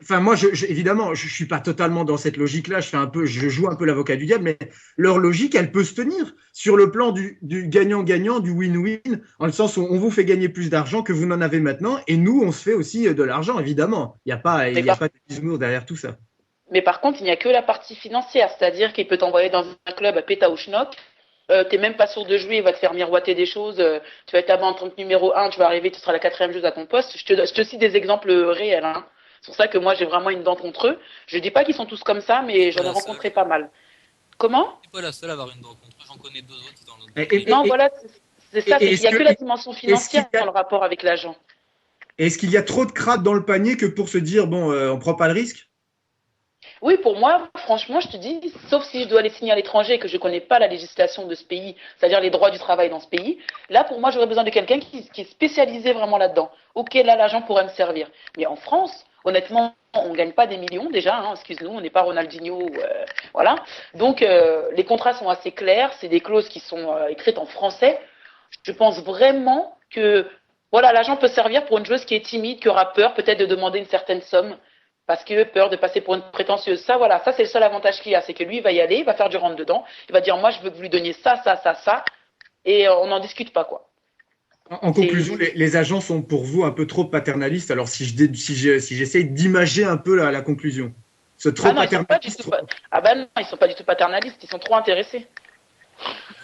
Speaker 6: enfin, moi, évidemment, je suis pas totalement dans cette logique-là. Je joue un peu l'avocat du diable, mais leur logique, elle peut se tenir sur le plan du gagnant-gagnant, du win-win, en le sens où on vous fait gagner plus d'argent que vous n'en avez maintenant, et nous, on se fait aussi de l'argent, évidemment. Il n'y a pas de bisounours derrière tout ça.
Speaker 7: Mais par contre, il n'y a que la partie financière, c'est-à-dire qu'il peut t'envoyer dans un club à péta ou schnock. T'es même pas sûr de jouer, il va te faire miroiter des choses. Tu vas être là-bas en tant que numéro 1, tu vas arriver, tu seras la 4e joueuse à ton poste. Je te cite des exemples réels, hein. C'est pour ça que moi, j'ai vraiment une dent contre eux. Je dis pas qu'ils sont tous comme ça, mais j'en ai rencontré pas mal. Comment?
Speaker 2: Je suis pas la seule à avoir une dent contre eux. J'en connais 2 autres qui dans l'autre.
Speaker 7: Non, voilà, c'est ça. Il n'y a que la dimension financière dans le rapport avec l'agent.
Speaker 6: Est-ce qu'il y a trop de crabes dans le panier que pour se dire, bon, on prend pas le risque?
Speaker 7: Oui, pour moi, franchement, je te dis, sauf si je dois aller signer à l'étranger et que je ne connais pas la législation de ce pays, c'est-à-dire les droits du travail dans ce pays, là, pour moi, j'aurais besoin de quelqu'un qui est spécialisé vraiment là-dedans. Ok, là, l'agent pourrait me servir. Mais en France, honnêtement, on ne gagne pas des millions déjà, hein, excuse-nous, on n'est pas Ronaldinho, voilà. Donc, les contrats sont assez clairs, c'est des clauses qui sont écrites en français. Je pense vraiment que, voilà, l'agent peut servir pour une joueuse qui est timide, qui aura peur peut-être de demander une certaine somme. Parce que peur de passer pour une prétentieuse. Ça, voilà, ça c'est le seul avantage qu'il a, c'est que lui, il va y aller, il va faire du rentre-dedans, il va dire, moi, je veux que vous lui donniez ça, et on n'en discute pas, quoi.
Speaker 6: En conclusion, les agents sont pour vous un peu trop paternalistes. Alors, si j'essaye d'imager un peu la conclusion.
Speaker 7: Ah ben non, ils sont pas du tout paternalistes, ils sont trop intéressés.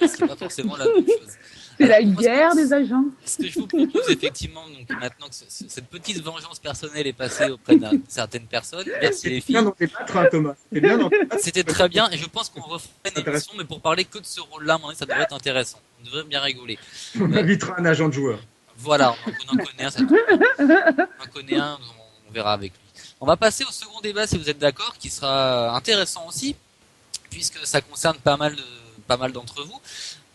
Speaker 2: C'est pas forcément la même chose.
Speaker 3: C'est la guerre des agents.
Speaker 2: Ce que je vous propose effectivement, donc maintenant que cette petite vengeance personnelle est passée auprès de certaines personnes, merci les filles.
Speaker 6: Bien dans tes pattes, hein, Thomas.
Speaker 2: C'était très bien et je pense qu'on referait une émission, mais pour parler que de ce rôle-là, ça devrait être intéressant. On devrait bien rigoler.
Speaker 6: On invitera un agent de joueur.
Speaker 2: Voilà, on en connaît un, on en connaît un, on verra avec lui. On va passer au second débat, si vous êtes d'accord, qui sera intéressant aussi, puisque ça concerne pas mal d'entre vous.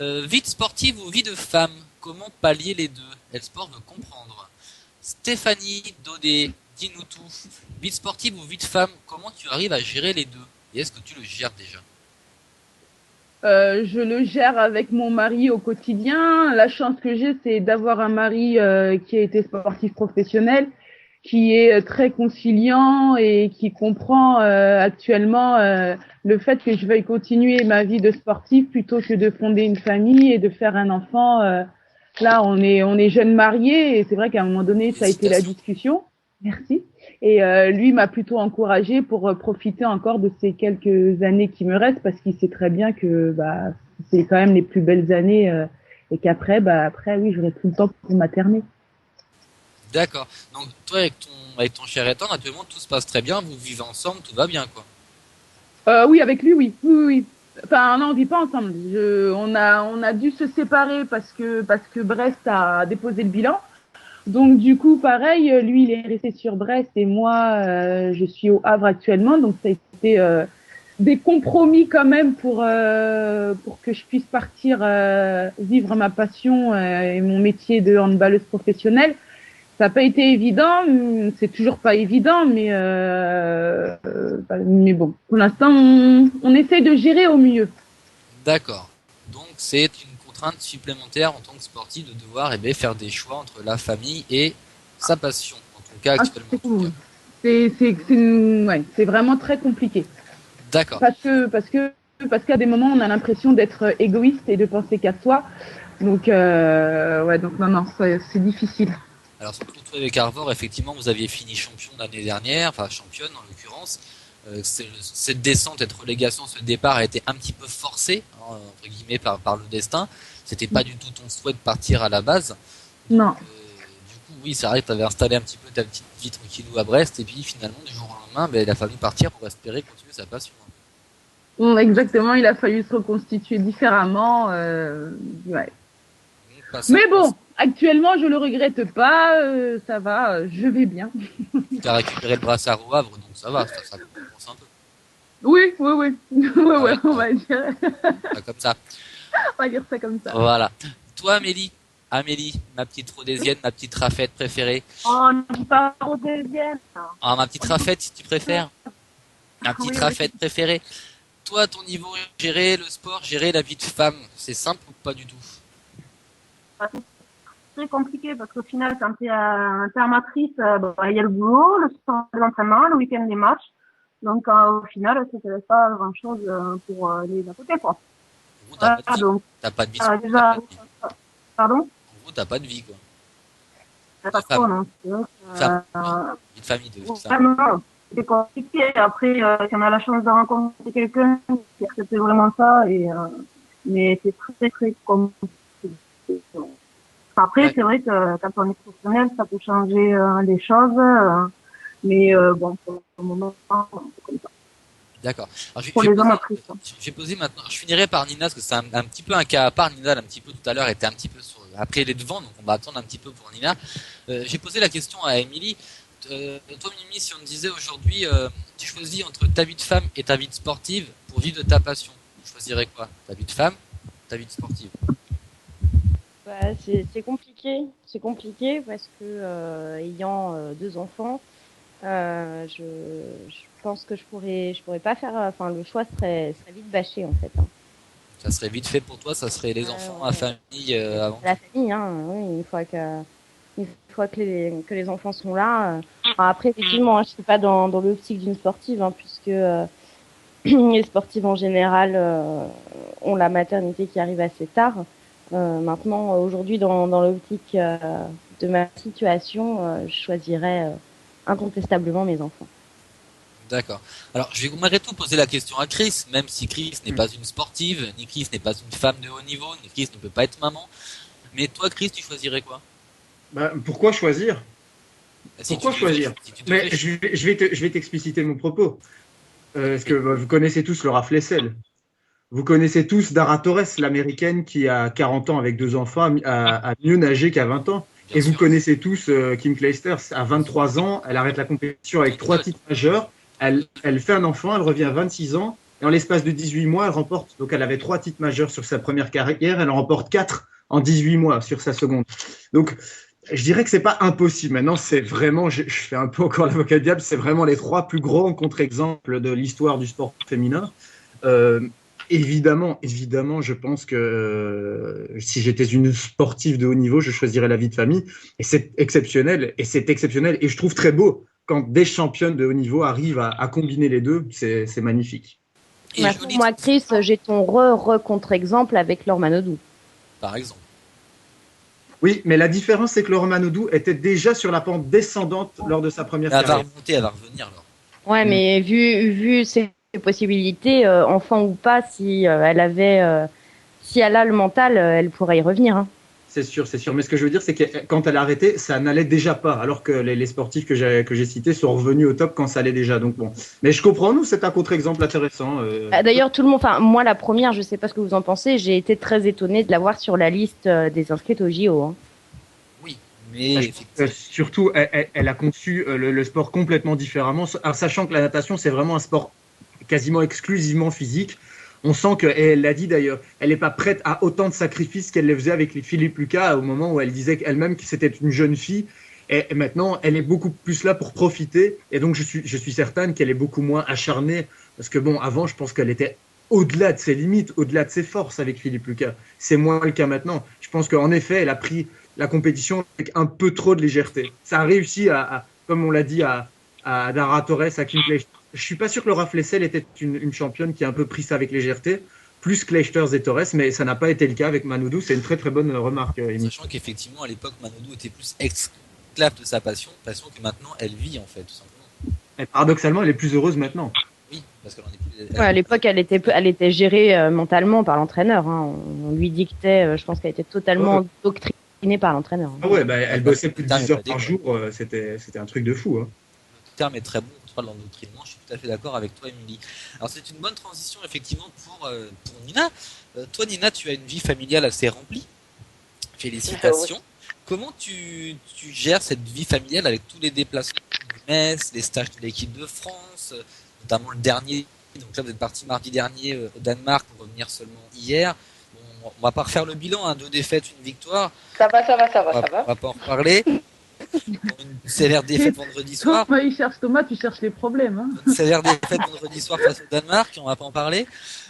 Speaker 2: Vie de sportive ou vie de femme, comment pallier les deux? Elsport veut comprendre. Stéphanie Daudet, dis-nous tout. Vie de sportive ou vie de femme, comment tu arrives à gérer les deux? Et est-ce que tu le gères déjà?
Speaker 3: Je le gère avec mon mari au quotidien. La chance que j'ai, c'est d'avoir un mari qui a été sportif professionnel, qui est très conciliant et qui comprend actuellement le fait que je veuille continuer ma vie de sportif plutôt que de fonder une famille et de faire un enfant. Là, on est jeunes mariés et c'est vrai qu'à un moment donné, ça a été la discussion. Merci. Et lui m'a plutôt encouragée pour profiter encore de ces quelques années qui me restent parce qu'il sait très bien que c'est quand même les plus belles années et qu'après, oui, j'aurai tout le temps pour materner.
Speaker 2: D'accord. Donc toi avec ton cher étant, actuellement tout se passe très bien, vous vivez ensemble, tout va bien quoi.
Speaker 3: Oui, avec lui, oui. Enfin non, on vit pas ensemble. On a dû se séparer parce que Brest a déposé le bilan. Donc du coup, pareil, lui, il est resté sur Brest et moi, je suis au Havre actuellement. Donc ça a été des compromis quand même pour que je puisse partir vivre ma passion et mon métier de handballeuse professionnelle. Ça n'a pas été évident, c'est toujours pas évident, mais bon, pour l'instant, on essaie de gérer au mieux.
Speaker 2: D'accord. Donc c'est une contrainte supplémentaire en tant que sportif de devoir faire des choix entre la famille et sa passion, en tout cas actuellement.
Speaker 3: C'est cool. C'est vraiment très compliqué.
Speaker 2: D'accord.
Speaker 3: Parce qu'à des moments, on a l'impression d'être égoïste et de penser qu'à soi. Donc non, c'est difficile.
Speaker 2: Alors surtout toi avec Arvor, effectivement, vous aviez fini champion l'année dernière, enfin championne en l'occurrence. Cette descente, cette relégation, ce départ a été un petit peu forcé, hein, entre guillemets, par le destin. C'était pas du tout ton souhait de partir à la base.
Speaker 3: Non.
Speaker 2: Du coup, oui, c'est vrai que tu avais installé un petit peu ta petite vie tranquillou à Brest, et puis finalement, du jour au lendemain, il a fallu partir pour espérer continuer sa passion.
Speaker 3: Exactement, il a fallu se reconstituer différemment. Ouais. Mais bon, actuellement, je le regrette pas. Ça va, je vais bien.
Speaker 2: Tu as récupéré le brassard au Havre, donc ça va, ça compense un peu.
Speaker 3: Oui. Ouais, on va dire.
Speaker 2: Comme ça.
Speaker 3: On va dire ça comme ça.
Speaker 2: Voilà. Toi, Amélie, ma petite rhodésienne, ma petite rafette préférée.
Speaker 4: Oh, non, pas rhodésienne.
Speaker 2: Ah, ma petite rafette, si tu préfères. Ma petite rafette préférée. Toi, à ton niveau, gérer le sport, gérer la vie de femme, c'est simple ou pas du tout?
Speaker 4: C'est très compliqué parce qu'au final, quand tu es internatrice, il y a le boulot, le sport, l'entraînement, le week-end, les matchs. Donc, au final, ça ne te laisse pas grand-chose pour les à côté, quoi.
Speaker 2: En gros, t'as pas de vie.
Speaker 4: Déjà, pardon?
Speaker 2: En gros, t'as pas de vie, quoi.
Speaker 4: T'as pas trop, non.
Speaker 2: Vie de famille,
Speaker 4: ça. Non, c'est compliqué. Après, si on a la chance de rencontrer quelqu'un qui accepte vraiment ça, mais c'est très, très compliqué. Après, c'est vrai que quand on est professionnel, ça peut changer les choses. Mais bon, pour le moment, c'est comme ça.
Speaker 2: D'accord. Alors, je vais poser maintenant. Je finirai par Nina parce que c'est un petit peu un cas à part. Nina, un petit peu tout à l'heure, était un petit peu après les devants, donc on va attendre un petit peu pour Nina. J'ai posé la question à Émilie. Toi, Mimi, si on te disait aujourd'hui, tu choisis entre ta vie de femme et ta vie de sportive pour vivre de ta passion, tu choisirais quoi? Ta vie de femme, ta vie de sportive?
Speaker 5: C'est compliqué. C'est compliqué parce que ayant 2 enfants, je pense que je pourrais pas faire. Enfin, le choix serait vite bâché en fait. Hein.
Speaker 2: Ça serait vite fait pour toi. Ça serait les enfants, la famille avant.
Speaker 5: La famille, hein. Oui, une fois que les enfants sont là. Après, effectivement, je suis pas dans l'optique d'une sportive, hein, puisque les sportives en général ont la maternité qui arrive assez tard. Maintenant, aujourd'hui, dans l'optique de ma situation, je choisirais incontestablement mes enfants.
Speaker 2: D'accord. Alors, je vais malgré tout poser la question à Chris, même si Chris n'est pas une sportive, ni Chris n'est pas une femme de haut niveau, ni Chris ne peut pas être maman. Mais toi, Chris, tu choisirais quoi?
Speaker 6: Pourquoi choisir?
Speaker 2: Pourquoi
Speaker 6: choisir? Mais je vais t'expliciter mon propos. Parce que vous connaissez tous Laura Flessel. Vous connaissez tous Dara Torres, l'américaine qui a 40 ans avec 2 enfants, a mieux nagé qu'à 20 ans. Bien sûr. Vous connaissez tous Kim Clijsters, à 23 ans, elle arrête la compétition avec 3 titres majeurs. Elle fait un enfant, elle revient à 26 ans. Et en l'espace de 18 mois, elle remporte. Donc elle avait 3 titres majeurs sur sa première carrière, elle en remporte 4 en 18 mois sur sa seconde. Donc je dirais que c'est pas impossible. Maintenant, c'est vraiment, je fais un peu encore l'avocat du diable, c'est vraiment les 3 plus grands contre-exemples de l'histoire du sport féminin. Évidemment, je pense que si j'étais une sportive de haut niveau, je choisirais la vie de famille. Et c'est exceptionnel. Et je trouve très beau quand des championnes de haut niveau arrivent à combiner les deux. C'est magnifique.
Speaker 5: Pour moi, Chris, j'ai ton contre-exemple avec Laure Manodou.
Speaker 2: Par exemple.
Speaker 6: Oui, mais la différence, c'est que Laure Manodou était déjà sur la pente descendante lors de sa première carrière.
Speaker 2: Elle va remonter, elle va revenir. Alors.
Speaker 5: Ouais, mais vu ses possibilités, enfant ou pas, si elle a le mental, elle pourrait y revenir. Hein.
Speaker 6: C'est sûr. Mais ce que je veux dire, c'est que quand elle a arrêté, ça n'allait déjà pas, alors que les sportifs que j'ai cités sont revenus au top quand ça allait déjà. Donc bon, mais je comprends, nous, c'est un contre-exemple intéressant.
Speaker 5: D'ailleurs, tout le monde, enfin moi la première, je sais pas ce que vous en pensez, j'ai été très étonnée de la voir sur la liste des inscrites au JO. Hein.
Speaker 2: Oui, Mais effectivement,
Speaker 6: Surtout, elle a conçu le sport complètement différemment, sachant que la natation, c'est vraiment un sport quasiment exclusivement physique. On sent que, et elle l'a dit d'ailleurs, elle n'est pas prête à autant de sacrifices qu'elle les faisait avec Philippe Lucas au moment où elle disait elle-même que c'était une jeune fille. Et maintenant, elle est beaucoup plus là pour profiter. Et donc, je suis certaine qu'elle est beaucoup moins acharnée. Parce que bon, avant, je pense qu'elle était au-delà de ses limites, au-delà de ses forces avec Philippe Lucas. C'est moins le cas maintenant. Je pense qu'en effet, elle a pris la compétition avec un peu trop de légèreté. Ça a réussi comme on l'a dit, à Dara Torres, à Kim Clijsters. Je suis pas sûr que Laura Flessel était une championne qui a un peu pris ça avec légèreté, plus Clijsters et Torres, mais ça n'a pas été le cas avec Manoudou. C'est une très très bonne remarque, Amy.
Speaker 2: sachant qu'effectivement, à l'époque, Manoudou était plus esclave de sa passion que maintenant elle vit, en fait, tout simplement.
Speaker 6: Et paradoxalement, elle est plus heureuse maintenant.
Speaker 2: Oui, parce qu'elle en est plus.
Speaker 5: Ouais, à l'époque, elle était gérée mentalement par l'entraîneur. Hein. On lui dictait, je pense qu'elle était totalement doctrinée par l'entraîneur.
Speaker 6: Ah ouais, bah, elle bossait plus de 10 heures par
Speaker 2: quoi.
Speaker 6: jour, c'était un truc de fou. Hein.
Speaker 2: Le terme est très bon pour l'endoctrinement, je suis tout à fait d'accord avec toi, Émilie. Alors c'est une bonne transition effectivement pour Nina. Toi Nina, tu as une vie familiale assez remplie. Félicitations. Comment tu gères cette vie familiale avec tous les déplacements de Metz, les stages de l'équipe de France, notamment le dernier. Donc là vous êtes parti mardi dernier au Danemark pour revenir seulement hier. Bon, on va pas refaire le bilan, 2 défaites, 1 victoire.
Speaker 7: Ça va.
Speaker 2: On va pas en reparler. Une sévère défaite vendredi soir.
Speaker 3: Thomas, il cherche Thomas, tu cherches les problèmes. Hein.
Speaker 2: Une sévère défaite vendredi soir face au Danemark, on va pas en parler.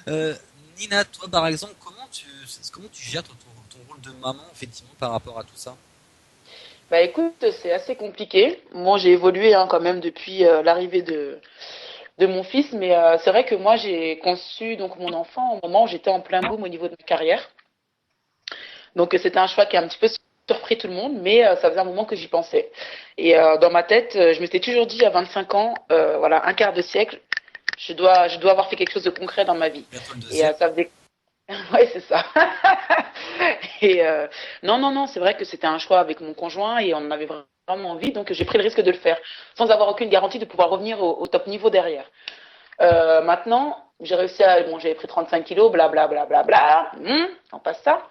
Speaker 2: Nina, toi par exemple, comment tu gères ton rôle de maman effectivement par rapport à tout ça?
Speaker 7: Bah écoute, c'est assez compliqué. Moi j'ai évolué quand même depuis l'arrivée de mon fils, mais c'est vrai que moi j'ai conçu donc mon enfant au moment où j'étais en plein boom au niveau de ma carrière. Donc c'était un choix qui a un petit peu surpris tout le monde, mais ça faisait un moment que j'y pensais. Et dans ma tête, je m'étais toujours dit à 25 ans, voilà, un quart de siècle, je dois avoir fait quelque chose de concret dans ma vie. Et ça faisait... Ouais, c'est ça. Et non, c'est vrai que c'était un choix avec mon conjoint et on en avait vraiment envie, donc j'ai pris le risque de le faire, sans avoir aucune garantie de pouvoir revenir au top niveau derrière. Maintenant, j'ai réussi j'avais pris 35 kilos, blablabla, on passe ça.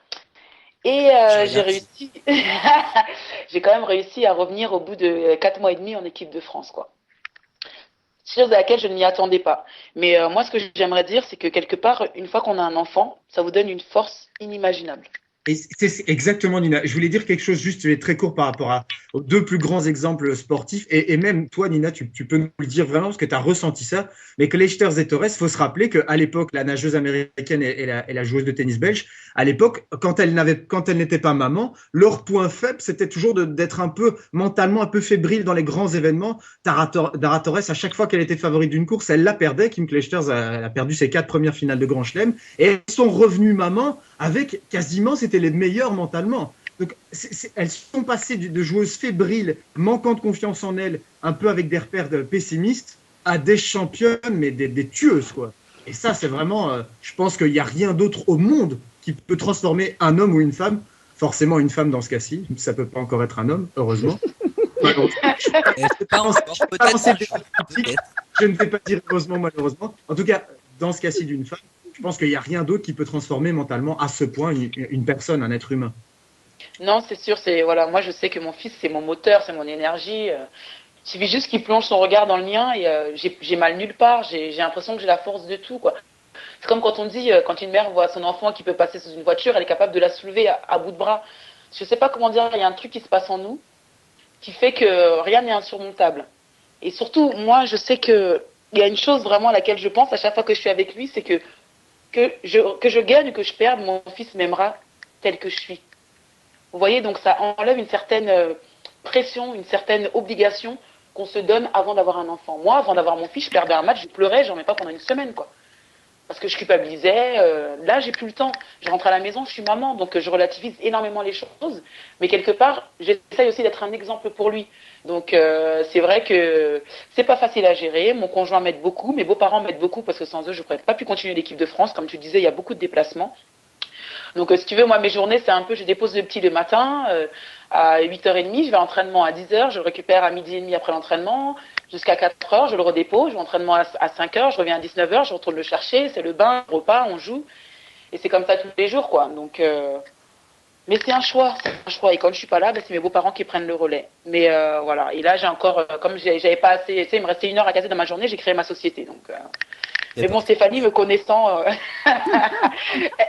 Speaker 7: Et j'ai réussi, j'ai quand même réussi à revenir au bout de 4 mois et demi en équipe de France, quoi. Chose à laquelle je ne m'y attendais pas. Mais moi, ce que j'aimerais dire, c'est que quelque part, une fois qu'on a un enfant, ça vous donne une force inimaginable.
Speaker 6: Et c'est exactement, Nina. Je voulais dire quelque chose juste, je vais être très court par rapport aux 2 plus grands exemples sportifs. Et même toi, Nina, tu peux nous le dire vraiment parce que tu as ressenti ça. Mais que Clijsters et Torres, il faut se rappeler qu'à l'époque, la nageuse américaine et la joueuse de tennis belge, à l'époque, quand elles n'étaient pas maman, leur point faible, c'était toujours d'être un peu mentalement un peu fébrile dans les grands événements. Dara Torres, à chaque fois qu'elle était favorite d'une course, elle la perdait. Kim Clijsters a perdu ses 4 premières finales de Grand Chelem. Et elles sont revenues maman avec quasiment, c'était les meilleures mentalement. Donc, elles sont passées de joueuses fébriles, manquant de confiance en elles, un peu avec des repères pessimistes, à des championnes, mais des tueuses, quoi. Et ça, c'est vraiment, je pense qu'il n'y a rien d'autre au monde qui peut transformer un homme ou une femme. Forcément, une femme dans ce cas-ci. Ça ne peut pas encore être un homme, heureusement. Je ne vais pas dire heureusement, malheureusement. En tout cas, dans ce cas-ci d'une femme, je pense qu'il n'y a rien d'autre qui peut transformer mentalement à ce point une personne, un être humain.
Speaker 7: Non, c'est sûr. Voilà, moi, je sais que mon fils, c'est mon moteur, c'est mon énergie. Il suffit juste qu'il plonge son regard dans le mien et j'ai mal nulle part. J'ai l'impression que j'ai la force de tout, quoi. C'est comme quand on dit, quand une mère voit son enfant qui peut passer sous une voiture, elle est capable de la soulever à bout de bras. Je ne sais pas comment dire, il y a un truc qui se passe en nous qui fait que rien n'est insurmontable. Et surtout, moi, je sais qu'il y a une chose vraiment à laquelle je pense à chaque fois que je suis avec lui, c'est que je gagne ou que je perde, mon fils m'aimera tel que je suis. Vous voyez, donc ça enlève une certaine pression, une certaine obligation qu'on se donne avant d'avoir un enfant. Moi, avant d'avoir mon fils, je perdais un match, je pleurais, j'en mets pas pendant une semaine, quoi. Parce que je culpabilisais. Là, j'ai plus le temps. Je rentre à la maison, je suis maman, donc je relativise énormément les choses. Mais quelque part, j'essaye aussi d'être un exemple pour lui. Donc, c'est vrai que c'est pas facile à gérer. Mon conjoint m'aide beaucoup, mes beaux-parents m'aident beaucoup parce que sans eux, je pourrais pas pu continuer l'équipe de France. Comme tu disais, il y a beaucoup de déplacements. Donc, si tu veux, moi, mes journées, c'est un peu, je dépose le petit le matin à 8h30, je vais à l'entraînement à 10h, je le récupère à 12h30 après l'entraînement, jusqu'à 4h, je le redépose, je vais à l'entraînement à 5h, je reviens à 19h, je retourne le chercher, c'est le bain, le repas, on joue. Et c'est comme ça tous les jours, quoi. Donc, Mais c'est un choix, Et quand je suis pas là, c'est mes beaux-parents qui prennent le relais. Mais voilà. Et là, j'ai encore, comme j'avais pas assez, tu sais, il me restait 1 heure à casser dans ma journée, j'ai créé ma société. Donc, mais bon, Stéphanie, me connaissant,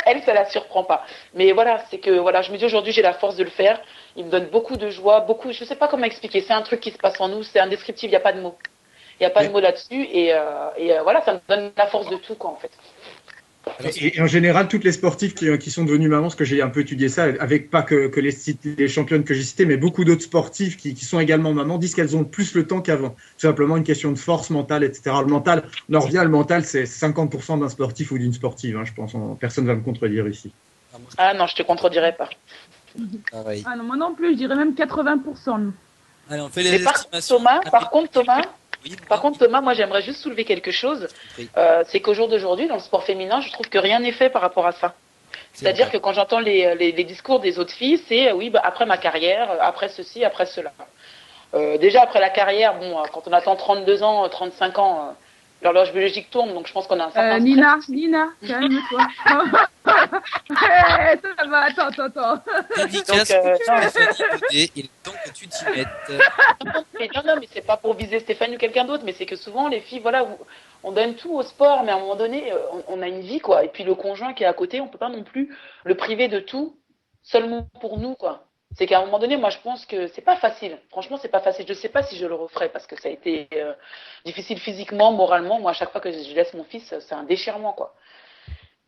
Speaker 7: elle, ça la surprend pas. Mais voilà, c'est que voilà, je me dis aujourd'hui, j'ai la force de le faire. Il me donne beaucoup de joie, beaucoup. Je sais pas comment expliquer. C'est un truc qui se passe en nous, c'est indescriptible. Il y a pas de mots. Il y a pas de mots là-dessus. Et voilà, ça me donne la force de tout, quoi, en fait.
Speaker 6: Et en général, toutes les sportives qui sont devenues mamans, parce que j'ai un peu étudié ça, avec pas que les championnes que j'ai citées, mais beaucoup d'autres sportives qui sont également mamans, disent qu'elles ont plus le temps qu'avant. Tout simplement une question de force mentale, etc. Le mental, on en revient, le mental, c'est 50% d'un sportif ou d'une sportive, hein, je pense. Personne ne va me contredire ici.
Speaker 7: Ah non, je te contredirai pas.
Speaker 3: Ah non, moi non plus, je dirais même 80%.
Speaker 2: Allez, on fait les
Speaker 7: Mais
Speaker 2: estimations.
Speaker 7: par contre, Thomas,
Speaker 2: Oui,
Speaker 7: Par contre, Thomas, moi, j'aimerais juste soulever quelque chose.
Speaker 2: Oui.
Speaker 7: C'est qu'au jour d'aujourd'hui, dans le sport féminin, je trouve que rien n'est fait par rapport à ça. C'est-à-dire que quand j'entends les discours des autres filles, c'est oui, bah, après ma carrière, après ceci, après cela. Déjà, après la carrière, bon, quand on attend 32 ans, 35 ans, l'horloge biologique tourne, donc je pense qu'on a un certain
Speaker 3: Nina, calme-toi. Ça va, attends.
Speaker 2: Dédicace
Speaker 7: Donc,
Speaker 2: pour Stéphanie Baudet, il est temps que tu t'y mettes.
Speaker 7: Non, mais c'est pas pour viser Stéphane ou quelqu'un d'autre, mais c'est que souvent les filles, voilà, on donne tout au sport, mais à un moment donné, on a une vie, quoi. Et puis le conjoint qui est à côté, on peut pas non plus le priver de tout seulement pour nous, quoi. C'est qu'à un moment donné, moi, je pense que c'est pas facile. Franchement, c'est pas facile. Je sais pas si je le referai parce que ça a été difficile physiquement, moralement. Moi, à chaque fois que je laisse mon fils, c'est un déchirement, quoi.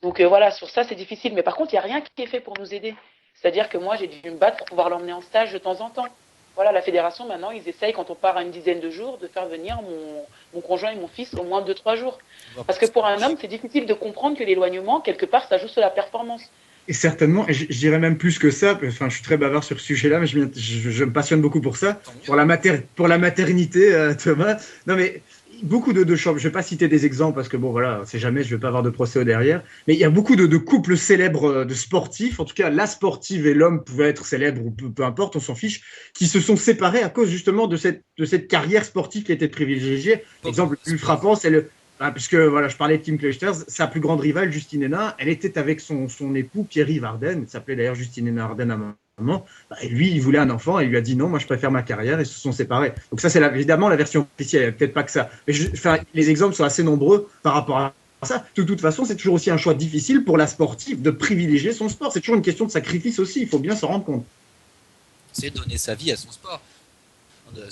Speaker 7: Donc voilà, sur ça, c'est difficile. Mais par contre, il n'y a rien qui est fait pour nous aider. C'est-à-dire que moi, j'ai dû me battre pour pouvoir l'emmener en stage de temps en temps. Voilà, la fédération, maintenant, ils essayent, quand on part à une dizaine de jours, de faire venir mon conjoint et mon fils au moins 2-3 jours. Parce que pour un homme, c'est difficile de comprendre que l'éloignement, quelque part, ça joue sur la performance.
Speaker 6: Et certainement, et je dirais même plus que ça, enfin, je suis très bavard sur ce sujet-là, mais je me passionne beaucoup pour ça, pour la maternité, Thomas. Non, mais beaucoup de champs, je vais pas citer des exemples parce que bon, voilà, c'est jamais, je vais pas avoir de procès au derrière, mais il y a beaucoup de couples célèbres de sportifs, en tout cas, la sportive et l'homme pouvaient être célèbres ou peu importe, on s'en fiche, qui se sont séparés à cause justement de cette carrière sportive qui était privilégiée. L'exemple le plus frappant, c'est puisque voilà, je parlais de Kim Clijsters, sa plus grande rivale, Justine Henin, elle était avec son époux Pierre-Yves Arden, il s'appelait d'ailleurs Justine Henin Arden à un moment. Et lui, il voulait un enfant, et il lui a dit non, moi je préfère ma carrière, et ils se sont séparés. Donc ça, c'est évidemment la version officielle, il n'y a peut-être pas que ça. Mais les exemples sont assez nombreux par rapport à ça. De toute façon, c'est toujours aussi un choix difficile pour la sportive de privilégier son sport. C'est toujours une question de sacrifice aussi, il faut bien s'en rendre compte.
Speaker 2: C'est donner sa vie à son sport.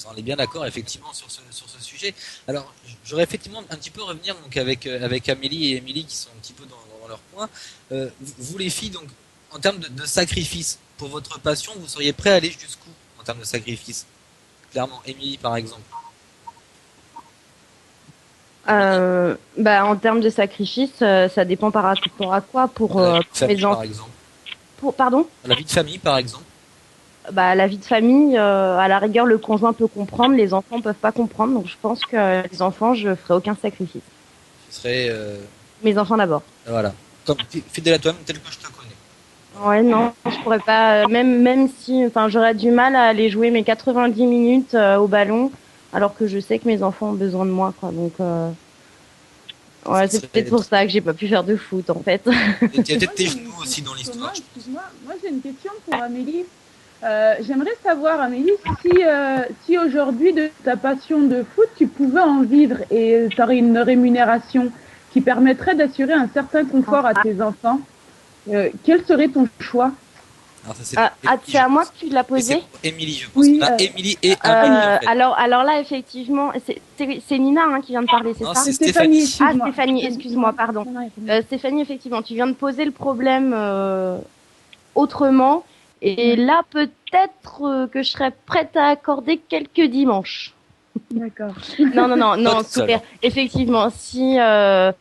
Speaker 2: On est bien d'accord effectivement sur ce sujet. Alors, j'aurais effectivement un petit peu revenir donc avec Amélie et Émilie qui sont un petit peu dans leur point. Vous les filles, donc en termes de sacrifice pour votre passion, vous seriez prêt à aller jusqu'où en termes de sacrifice? Clairement, Émilie par exemple.
Speaker 5: En termes de sacrifice, ça dépend par rapport à quoi pour les enfants. Par exemple. Pardon?
Speaker 2: La vie de famille par exemple.
Speaker 5: La vie de famille, à la rigueur, le conjoint peut comprendre, les enfants peuvent pas comprendre. Donc, je pense que les enfants, je ferai aucun sacrifice.
Speaker 2: Ce serait
Speaker 5: mes enfants d'abord.
Speaker 2: Voilà, comme fidèle à toi-même tel que je te connais.
Speaker 5: Ouais, non, je pourrais pas. Même si, enfin, j'aurais du mal à aller jouer mes 90 minutes au ballon, alors que je sais que mes enfants ont besoin de moi, quoi. Donc, ouais, c'est peut-être pour ça que j'ai pas pu faire de foot, en fait.
Speaker 2: Il y a peut-être tes genoux aussi dans l'histoire.
Speaker 3: Excuse-moi, moi j'ai une question pour Amélie. J'aimerais savoir, Amélie, si aujourd'hui, de ta passion de foot, tu pouvais en vivre et tu aurais une rémunération qui permettrait d'assurer un certain confort à tes enfants, quel serait ton choix?
Speaker 5: C'est à moi que tu l'as posé?
Speaker 2: Émilie, je pense. Oui, Émilie et Amélie, en fait.
Speaker 5: Alors là, effectivement, c'est Nina qui vient de parler, c'est ça?
Speaker 2: C'est Stéphanie.
Speaker 5: Stéphanie, excuse-moi, pardon. Stéphanie, effectivement, tu viens de poser le problème autrement. Et là, peut-être que je serais prête à accorder quelques dimanches.
Speaker 3: D'accord.
Speaker 5: Non, super. Effectivement, si le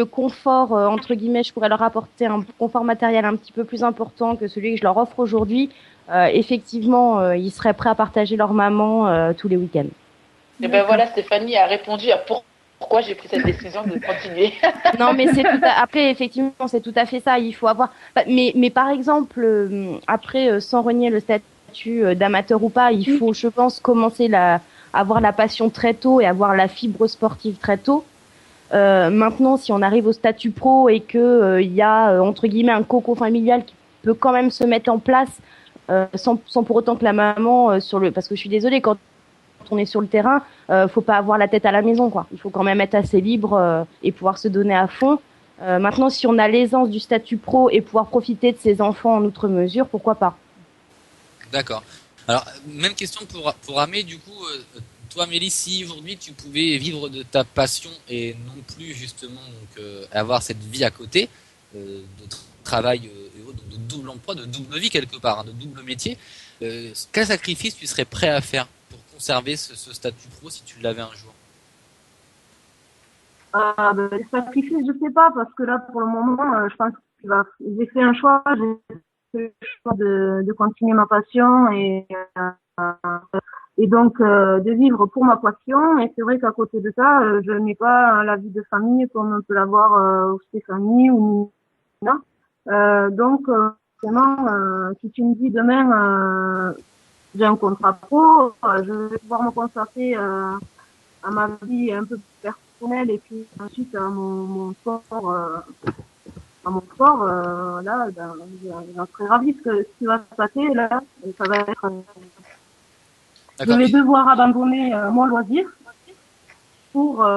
Speaker 5: confort, entre guillemets, je pourrais leur apporter un confort matériel un petit peu plus important que celui que je leur offre aujourd'hui, effectivement, ils seraient prêts à partager leur maman tous les week-ends.
Speaker 7: Et ben voilà, Stéphanie a répondu à pourquoi j'ai pris cette décision de continuer.
Speaker 5: Non, mais après, effectivement, c'est tout à fait ça. Il faut avoir, mais par exemple, après, sans renier le statut d'amateur ou pas, il faut, je pense, commencer avoir la passion très tôt et avoir la fibre sportive très tôt. Maintenant, si on arrive au statut pro et que il y a entre guillemets un coco familial qui peut quand même se mettre en place sans pour autant que la maman parce que je suis désolée, quand on est sur le terrain, faut pas avoir la tête à la maison, quoi. Il faut quand même être assez libre et pouvoir se donner à fond. Maintenant, si on a l'aisance du statut pro et pouvoir profiter de ses enfants en outre mesure, pourquoi pas?
Speaker 2: D'accord. Alors, même question pour Amé, du coup, toi Amélie, si aujourd'hui tu pouvais vivre de ta passion et non plus justement donc, avoir cette vie à côté, de travail et autres, donc de double emploi, de double vie quelque part, hein, de double métier, quel sacrifice tu serais prêt à faire pour conserver ce statut pro si tu l'avais un jour?
Speaker 4: Les sacrifices, je sais pas, parce que là, pour le moment, je pense que j'ai fait un choix, j'ai fait le choix de continuer ma passion et donc de vivre pour ma passion. Et c'est vrai qu'à côté de ça, je n'ai pas la vie de famille comme on peut l'avoir Stéphanie ou Nina. Donc, vraiment, si tu me dis demain, j'ai un contrat pro, je vais pouvoir me consacrer à ma vie un peu personnelle et puis ensuite à mon sport, là, ben, j'en serais ravie parce que ce qui va se passer là, ça va être, je vais devoir abandonner mon loisir pour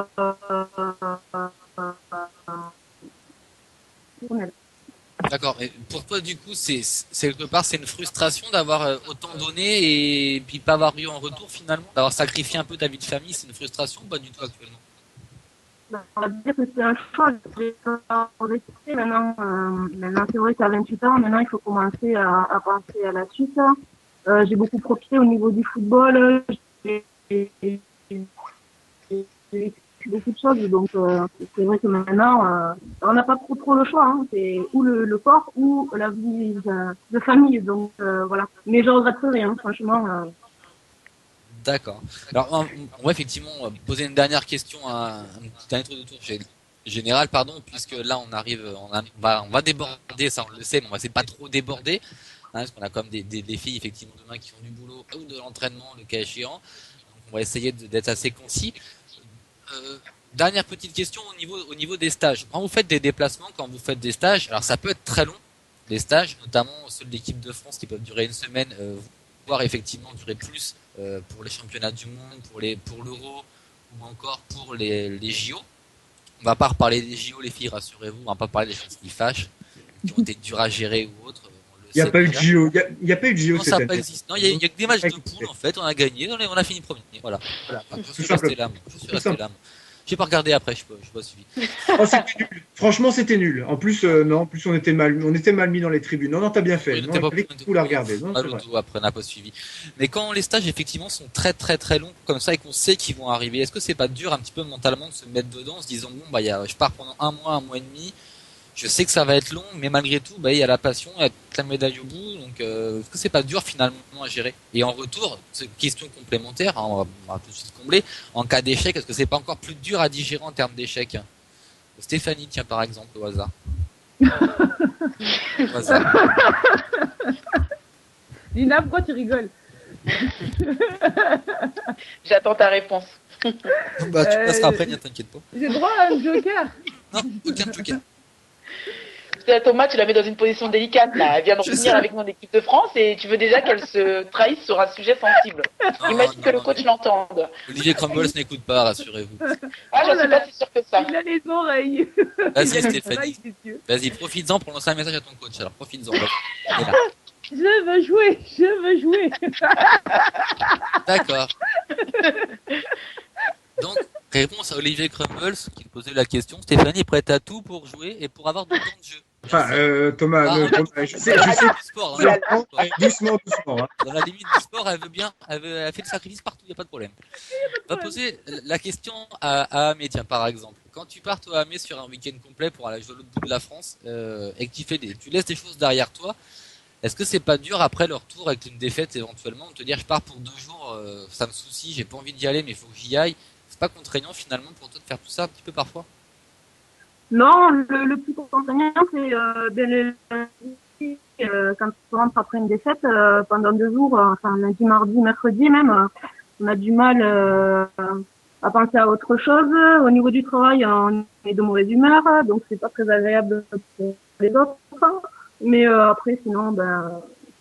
Speaker 2: D'accord. Et pour toi, du coup, c'est quelque part, c'est une frustration d'avoir autant donné et puis pas avoir eu en retour finalement, d'avoir sacrifié un peu ta vie de famille, c'est une frustration ou pas du tout actuellement?
Speaker 4: On va dire que c'est un choix. Maintenant, c'est vrai qu'à 28 ans, maintenant, il faut commencer à penser à la suite. J'ai beaucoup profité au niveau du football. J'ai beaucoup de choses, donc c'est vrai que maintenant, on n'a pas trop le choix. Hein. C'est ou le corps ou la vie de famille. Donc voilà. Mais je regrette rien, franchement.
Speaker 2: D'accord. Alors, on va effectivement poser une dernière question, un petit dernier tour de tour général, pardon, puisque là on arrive, on va déborder, ça on le sait, mais on va essayer de pas trop déborder, hein, parce qu'on a comme des filles effectivement demain qui font du boulot ou de l'entraînement, le cas échéant. Donc on va essayer d'être assez concis. Dernière petite question au niveau des stages. Quand vous faites des déplacements, quand vous faites des stages, alors ça peut être très long, les stages, notamment ceux de l'équipe de France qui peuvent durer une semaine, voire effectivement durer plus pour les championnats du monde, pour l'Euro ou encore pour les JO. On va pas reparler des JO, les filles, rassurez-vous, on va pas parler des choses qui fâchent, qui ont été dures à gérer ou autres.
Speaker 6: Il n'y a pas eu de JO. Il n'y a pas eu de JO
Speaker 2: non,
Speaker 6: cette année.
Speaker 2: Pas existe. Non, il y a que des matchs de poule en fait. On a gagné, on a fini premier. Voilà. Je suis resté là. J'ai pas regardé après, je suis pas suivi.
Speaker 6: Oh, c'était nul. Franchement, c'était nul. En plus, non, en plus on était mal mis dans les tribunes. Non, t'as bien fait.
Speaker 2: Oui,
Speaker 6: non, il fallait tout la regarder. Non,
Speaker 2: pas le tout, après, on n'a pas suivi. Mais quand les stages effectivement sont très très très longs comme ça et qu'on sait qu'ils vont arriver, est-ce que c'est pas dur un petit peu mentalement de se mettre dedans, en se disant bon bah je pars pendant un mois et demi. Je sais que ça va être long, mais malgré tout, il y a la passion, il y a la médaille au bout, donc est-ce que c'est pas dur finalement à gérer? Et en retour, c'est une question complémentaire, hein, on va tout de suite combler. En cas d'échec, est-ce que c'est pas encore plus dur à digérer en termes d'échec? Stéphanie, tiens par exemple, au hasard.
Speaker 3: Lina, pourquoi tu rigoles?
Speaker 7: J'attends ta réponse.
Speaker 2: Tu passeras après, ne t'inquiète pas.
Speaker 3: J'ai droit à un joker?
Speaker 2: Non, aucun joker.
Speaker 7: Thomas, tu la mets dans une position délicate là. Elle vient de revenir avec mon équipe de France et tu veux déjà qu'elle se trahisse sur un sujet sensible. Imagine que le coach l'entende.
Speaker 2: Olivier Crumbles n'écoute pas, rassurez-vous.
Speaker 7: Ah, je suis pas si sûr que ça.
Speaker 3: Il a les oreilles.
Speaker 2: Vas-y Stéphanie. Vas-y, profites-en pour lancer un message à ton coach. Alors profites-en.
Speaker 3: Je veux jouer.
Speaker 2: D'accord. Donc, réponse à Olivier Crumbles qui posait la question. Stéphanie est prête à tout pour jouer et pour avoir du temps de jeu.
Speaker 6: Enfin, Thomas, je sais.
Speaker 2: Sport, hein,
Speaker 6: doucement. Hein.
Speaker 2: Dans la limite du sport, elle fait le sacrifice partout, il n'y a pas de problème. On va poser la question à Amé, tiens, par exemple. Quand tu pars, toi, Amé, sur un week-end complet pour aller jouer à l'autre bout de la France, et que tu laisses des choses derrière toi, est-ce que c'est pas dur après le retour avec une défaite éventuellement, de te dire je pars pour 2 jours, ça me soucie, j'ai pas envie d'y aller, mais il faut que j'y aille. C'est pas contraignant finalement pour toi de faire tout ça un petit peu parfois?
Speaker 4: Non, le plus contraignant, c'est quand tu rentres après une défaite, pendant 2 jours, enfin lundi, mardi, mercredi même, on a du mal à penser à autre chose. Au niveau du travail, on est de mauvaise humeur, donc c'est pas très agréable pour les autres. Mais après, sinon,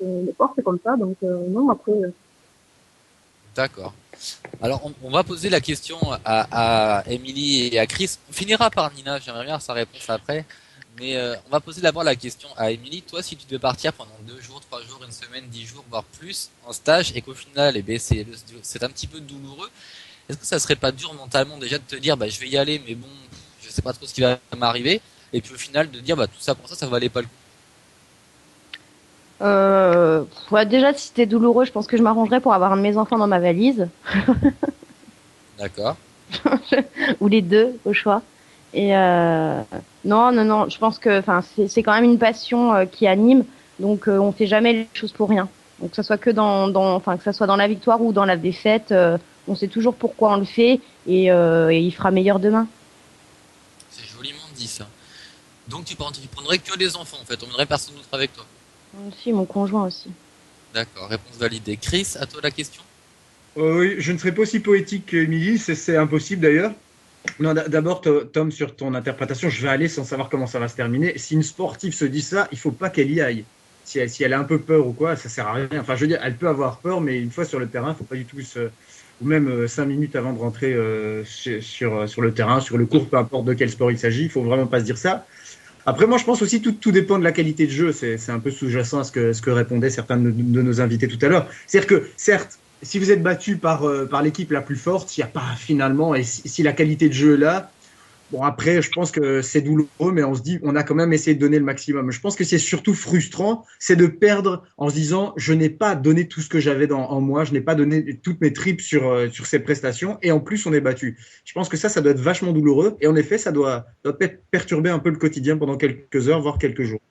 Speaker 4: le sport, c'est comme ça. Donc, non, après.
Speaker 2: D'accord. Alors, on va poser la question à Émilie et à Chris. On finira par Nina, j'aimerais bien sa réponse après. Mais on va poser d'abord la question à Émilie. Toi, si tu devais partir pendant 2 jours, 3 jours, une semaine, 10 jours, voire plus en stage et qu'au final, c'est un petit peu douloureux, est-ce que ça serait pas dur mentalement déjà de te dire, bah, je vais y aller, mais bon, je sais pas trop ce qui va m'arriver, et puis au final de dire, bah, tout ça pour ça valait pas le coup.
Speaker 5: Ouais, déjà, si c'était douloureux, je pense que je m'arrangerais pour avoir un de mes enfants dans ma valise.
Speaker 2: D'accord.
Speaker 5: Ou les deux, au choix. Et non, je pense que c'est quand même une passion qui anime, donc on fait jamais les choses pour rien. Donc que ça soit que ça soit dans la victoire ou dans la défaite, on sait toujours pourquoi on le fait et il fera meilleur demain.
Speaker 2: C'est joliment dit ça. Donc tu prendrais que des enfants en fait, on mènerait personne d'autre avec toi.
Speaker 5: Si, mon conjoint aussi.
Speaker 2: D'accord, réponse validée. Chris, à toi la question.
Speaker 6: Oui, je ne serai pas aussi poétique qu'Émilie, c'est impossible d'ailleurs. Non, d'abord, Tom, sur ton interprétation, je vais aller sans savoir comment ça va se terminer. Si une sportive se dit ça, il faut pas qu'elle y aille. Si elle a un peu peur ou quoi, ça sert à rien. Enfin, je veux dire, elle peut avoir peur, mais une fois sur le terrain, il faut pas du tout ou même 5 minutes avant de rentrer sur le terrain, sur le court, peu importe de quel sport il s'agit, il faut vraiment pas se dire ça. Après, moi, je pense aussi tout dépend de la qualité de jeu. C'est un peu sous-jacent à ce que répondaient certains de nos invités tout à l'heure. C'est-à-dire que, certes, si vous êtes battu par l'équipe la plus forte, il n'y a pas finalement, et si la qualité de jeu est là, bon, après, je pense que c'est douloureux, mais on se dit, on a quand même essayé de donner le maximum. Je pense que c'est surtout frustrant, c'est de perdre en se disant, je n'ai pas donné tout ce que j'avais en moi, je n'ai pas donné toutes mes tripes sur ces prestations, et en plus, on est battu. Je pense que ça doit être vachement douloureux, et en effet, ça doit perturber un peu le quotidien pendant quelques heures, voire quelques jours.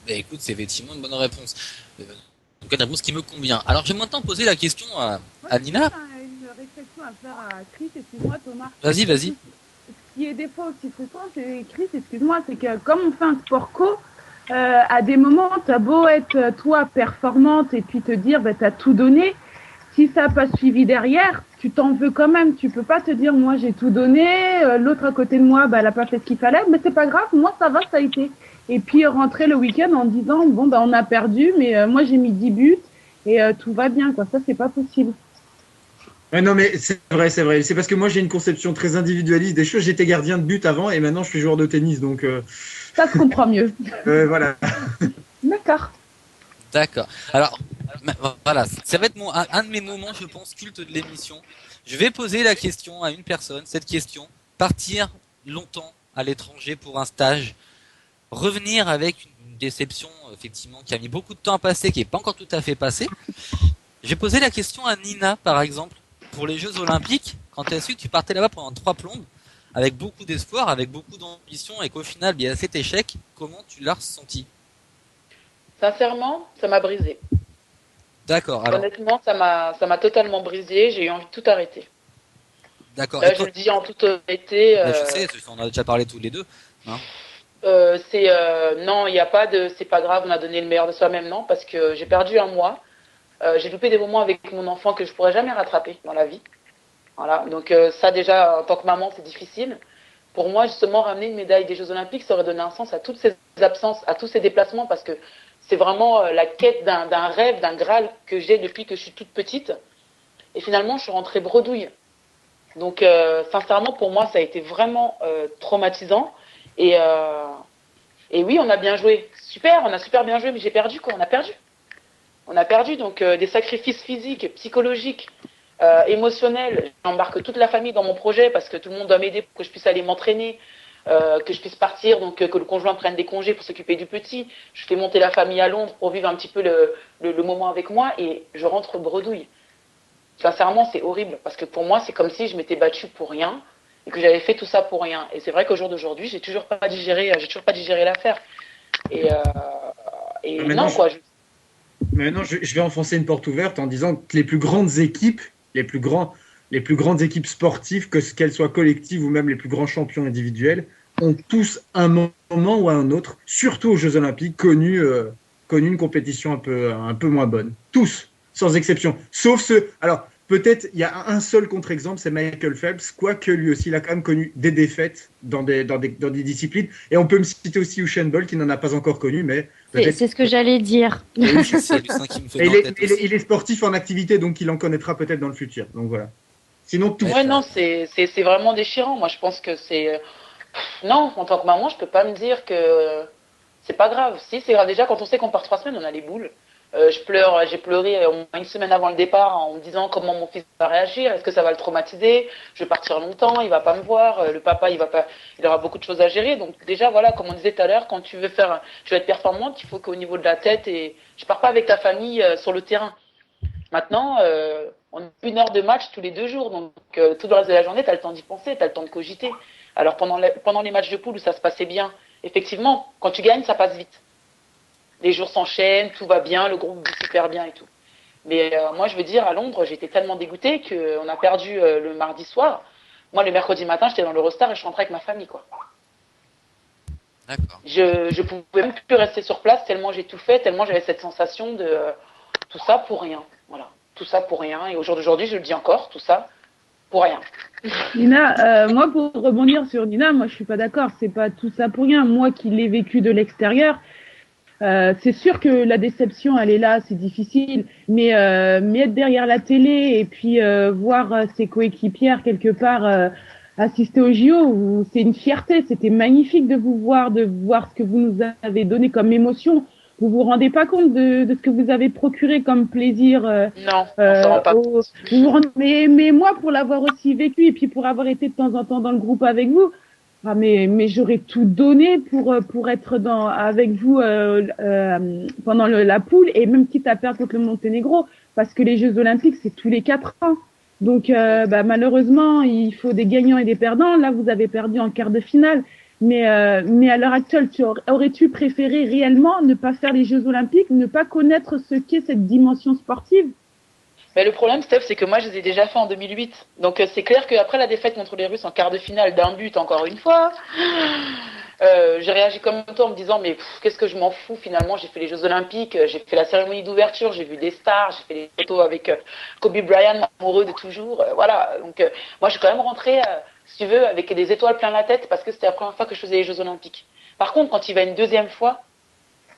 Speaker 2: Bah, écoute, c'est effectivement une bonne réponse. En tout cas, une réponse qui me convient. Alors, je vais maintenant poser la question à Nina.
Speaker 3: Une réflexion à faire à Chris, excuse-moi Thomas.
Speaker 2: Vas-y.
Speaker 3: Ce qui est des fois aussi frustrant, c'est Chris, excuse-moi, c'est que comme on fait un sport co, à des moments, t'as beau être toi performante et puis te dire, bah, t'as tout donné. Si ça n'a pas suivi derrière, tu t'en veux quand même. Tu peux pas te dire, moi j'ai tout donné, l'autre à côté de moi, bah, elle a pas fait ce qu'il fallait, mais c'est pas grave, moi ça va, ça a été. Et puis rentrer le week-end en disant, bon, bah, on a perdu, mais moi j'ai mis 10 buts et tout va bien, quoi. Ça, c'est pas possible.
Speaker 6: Ouais, non, mais c'est vrai. C'est parce que moi, j'ai une conception très individualiste des choses. J'étais gardien de but avant et maintenant, je suis joueur de tennis. Donc,
Speaker 3: ça se comprend mieux.
Speaker 6: Voilà.
Speaker 3: D'accord.
Speaker 2: Alors, voilà, ça va être un de mes moments, je pense, culte de l'émission. Je vais poser la question à une personne, cette question, partir longtemps à l'étranger pour un stage, revenir avec une déception, effectivement, qui a mis beaucoup de temps à passer, qui n'est pas encore tout à fait passée. J'ai posé la question à Nina, par exemple, pour les Jeux Olympiques, quand tu as su que tu partais là-bas pendant 3 plombes, avec beaucoup d'espoir, avec beaucoup d'ambition, et qu'au final, il y a cet échec, comment tu l'as ressenti?
Speaker 7: Sincèrement, ça m'a brisé.
Speaker 2: D'accord. Alors,
Speaker 7: honnêtement, ça m'a totalement brisé. J'ai eu envie de tout arrêter.
Speaker 2: D'accord.
Speaker 7: Là, je le dis en toute honnêteté.
Speaker 2: Je sais, on en a déjà parlé tous les deux. Hein.
Speaker 7: Non, il n'y a pas de. C'est pas grave, on a donné le meilleur de soi-même, non, parce que j'ai perdu un mois. J'ai loupé des moments avec mon enfant que je pourrais jamais rattraper dans la vie. Voilà. Donc ça déjà, en tant que maman, c'est difficile. Pour moi, justement, ramener une médaille des Jeux Olympiques, ça aurait donné un sens à toutes ces absences, à tous ces déplacements, parce que c'est vraiment la quête d'un rêve, d'un Graal que j'ai depuis que je suis toute petite. Et finalement, je suis rentrée bredouille. Donc, sincèrement, pour moi, ça a été vraiment traumatisant. Et oui, on a bien joué. Super, on a super bien joué, mais j'ai perdu quoi. On a perdu, donc des sacrifices physiques, psychologiques, émotionnels. J'embarque toute la famille dans mon projet parce que tout le monde doit m'aider pour que je puisse aller m'entraîner. Que je puisse partir, donc que le conjoint prenne des congés pour s'occuper du petit. Je fais monter la famille à Londres pour vivre un petit peu le moment avec moi et je rentre bredouille. Sincèrement, c'est horrible parce que pour moi, c'est comme si je m'étais battue pour rien et que j'avais fait tout ça pour rien. Et c'est vrai qu'au jour d'aujourd'hui, j'ai toujours pas digéré l'affaire. Et non, quoi.
Speaker 6: Maintenant, je vais enfoncer une porte ouverte en disant que les plus grandes équipes, les plus grandes équipes sportives, qu'elles soient collectives ou même les plus grands champions individuels, ont tous un moment ou un autre, surtout aux Jeux Olympiques, connu une compétition un peu moins bonne. Tous, sans exception. Sauf ceux. Alors, peut-être, il y a un seul contre-exemple, c'est Michael Phelps, quoique lui aussi, il a quand même connu des défaites dans des disciplines. Et on peut me citer aussi Usain Bolt, qui n'en a pas encore connu, mais peut-être.
Speaker 5: C'est ce que j'allais dire.
Speaker 2: C'est Lucien qui me fait
Speaker 6: Et
Speaker 2: dans la tête aussi.
Speaker 6: il est sportif en activité, donc il en connaîtra peut-être dans le futur. Donc voilà. Sinon, tout.
Speaker 7: Ouais, non, c'est vraiment déchirant. Moi, je pense que c'est. Non, en tant que maman, je peux pas me dire que c'est pas grave. Si, c'est grave. Déjà, quand on sait qu'on part 3 semaines, on a les boules. J'ai pleuré au moins une semaine avant le départ en me disant comment mon fils va réagir. Est-ce que ça va le traumatiser? Je vais partir longtemps, il va pas me voir. Le papa, il aura beaucoup de choses à gérer. Donc déjà, voilà, comme on disait tout à l'heure, quand tu veux être performante, il faut qu'au niveau de la tête je pars pas avec ta famille sur le terrain. Maintenant, on a 1 heure de match tous les 2 jours, donc tout le reste de la journée, tu as le temps d'y penser, tu as le temps de cogiter. Alors pendant les matchs de poule où ça se passait bien, effectivement, quand tu gagnes, ça passe vite. Les jours s'enchaînent, tout va bien, le groupe vit super bien et tout. Mais moi, je veux dire, à Londres, j'étais tellement dégoûtée qu'on a perdu le mardi soir. Moi, le mercredi matin, j'étais dans l'Eurostar et je rentrais avec ma famille, quoi.
Speaker 2: D'accord.
Speaker 7: Je pouvais même plus rester sur place tellement j'ai tout fait, tellement j'avais cette sensation de tout ça pour rien. Voilà, tout ça pour rien. Et au jour d'aujourd'hui, je le dis encore, tout ça pour rien.
Speaker 3: Nina, moi pour rebondir sur Nina, moi je suis pas d'accord, c'est pas tout ça pour rien. Moi qui l'ai vécu de l'extérieur, c'est sûr que la déception elle est là, c'est difficile, mais être derrière la télé et puis voir ses coéquipières quelque part assister au JO, c'est une fierté, c'était magnifique de voir ce que vous nous avez donné comme émotion. Vous vous rendez pas compte de ce que vous avez procuré comme plaisir.
Speaker 7: Non, on s'en rend pas compte.
Speaker 3: Mais moi, pour l'avoir aussi vécu et puis pour avoir été de temps en temps dans le groupe avec vous, mais j'aurais tout donné pour être avec vous pendant la poule et même quitte à perdre contre le Monténégro, parce que les Jeux Olympiques c'est tous les 4 ans. Donc malheureusement, il faut des gagnants et des perdants. Là, vous avez perdu en quart de finale. Mais à l'heure actuelle, aurais-tu préféré réellement ne pas faire les Jeux Olympiques, ne pas connaître ce qu'est cette dimension sportive?
Speaker 7: Mais le problème, Steph, c'est que moi, je les ai déjà fait en 2008. Donc, c'est clair qu'après la défaite contre les Russes en quart de finale d'un but, encore une fois, j'ai réagi comme toi en me disant, mais qu'est-ce que je m'en fous finalement, j'ai fait les Jeux Olympiques, j'ai fait la cérémonie d'ouverture, j'ai vu des stars, j'ai fait des photos avec Kobe Bryant, amoureux de toujours, voilà. Donc, moi, je suis quand même rentrée, si tu veux, avec des étoiles plein la tête parce que c'était la première fois que je faisais les Jeux Olympiques. Par contre, quand tu y vas une deuxième fois,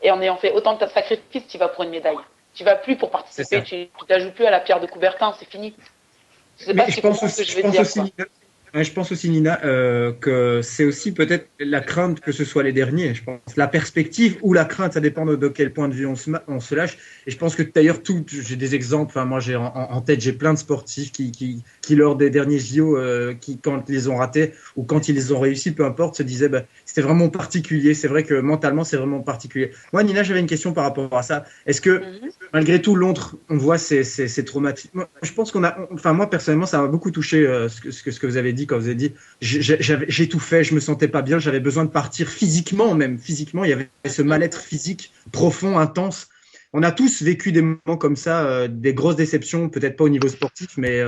Speaker 7: et en ayant fait autant de sacrifices, tu vas pour une médaille. Tu vas plus pour participer, tu t'ajoutes plus à la pierre de Coubertin, c'est fini. Je sais pas si tu comprends ce que je veux dire.
Speaker 6: Je pense aussi, Nina, que c'est aussi peut-être la crainte que ce soit les derniers. Je pense la perspective ou la crainte, ça dépend de quel point de vue on se lâche. Et je pense que d'ailleurs, j'ai des exemples. Enfin, moi, j'ai en tête, j'ai plein de sportifs qui lors des derniers JO, quand ils les ont ratés ou quand ils les ont réussi, peu importe, se disaient, c'était vraiment particulier. C'est vrai que mentalement, c'est vraiment particulier. Moi, Nina, j'avais une question par rapport à ça. Est-ce que malgré tout, Londres, on voit ces traumatismes. Je pense moi personnellement, ça m'a beaucoup touché ce que vous avez dit quand vous avez dit j'ai tout fait, je me sentais pas bien, j'avais besoin de partir physiquement, il y avait ce mal-être physique profond, intense. On a tous vécu des moments comme ça, des grosses déceptions, peut-être pas au niveau sportif, mais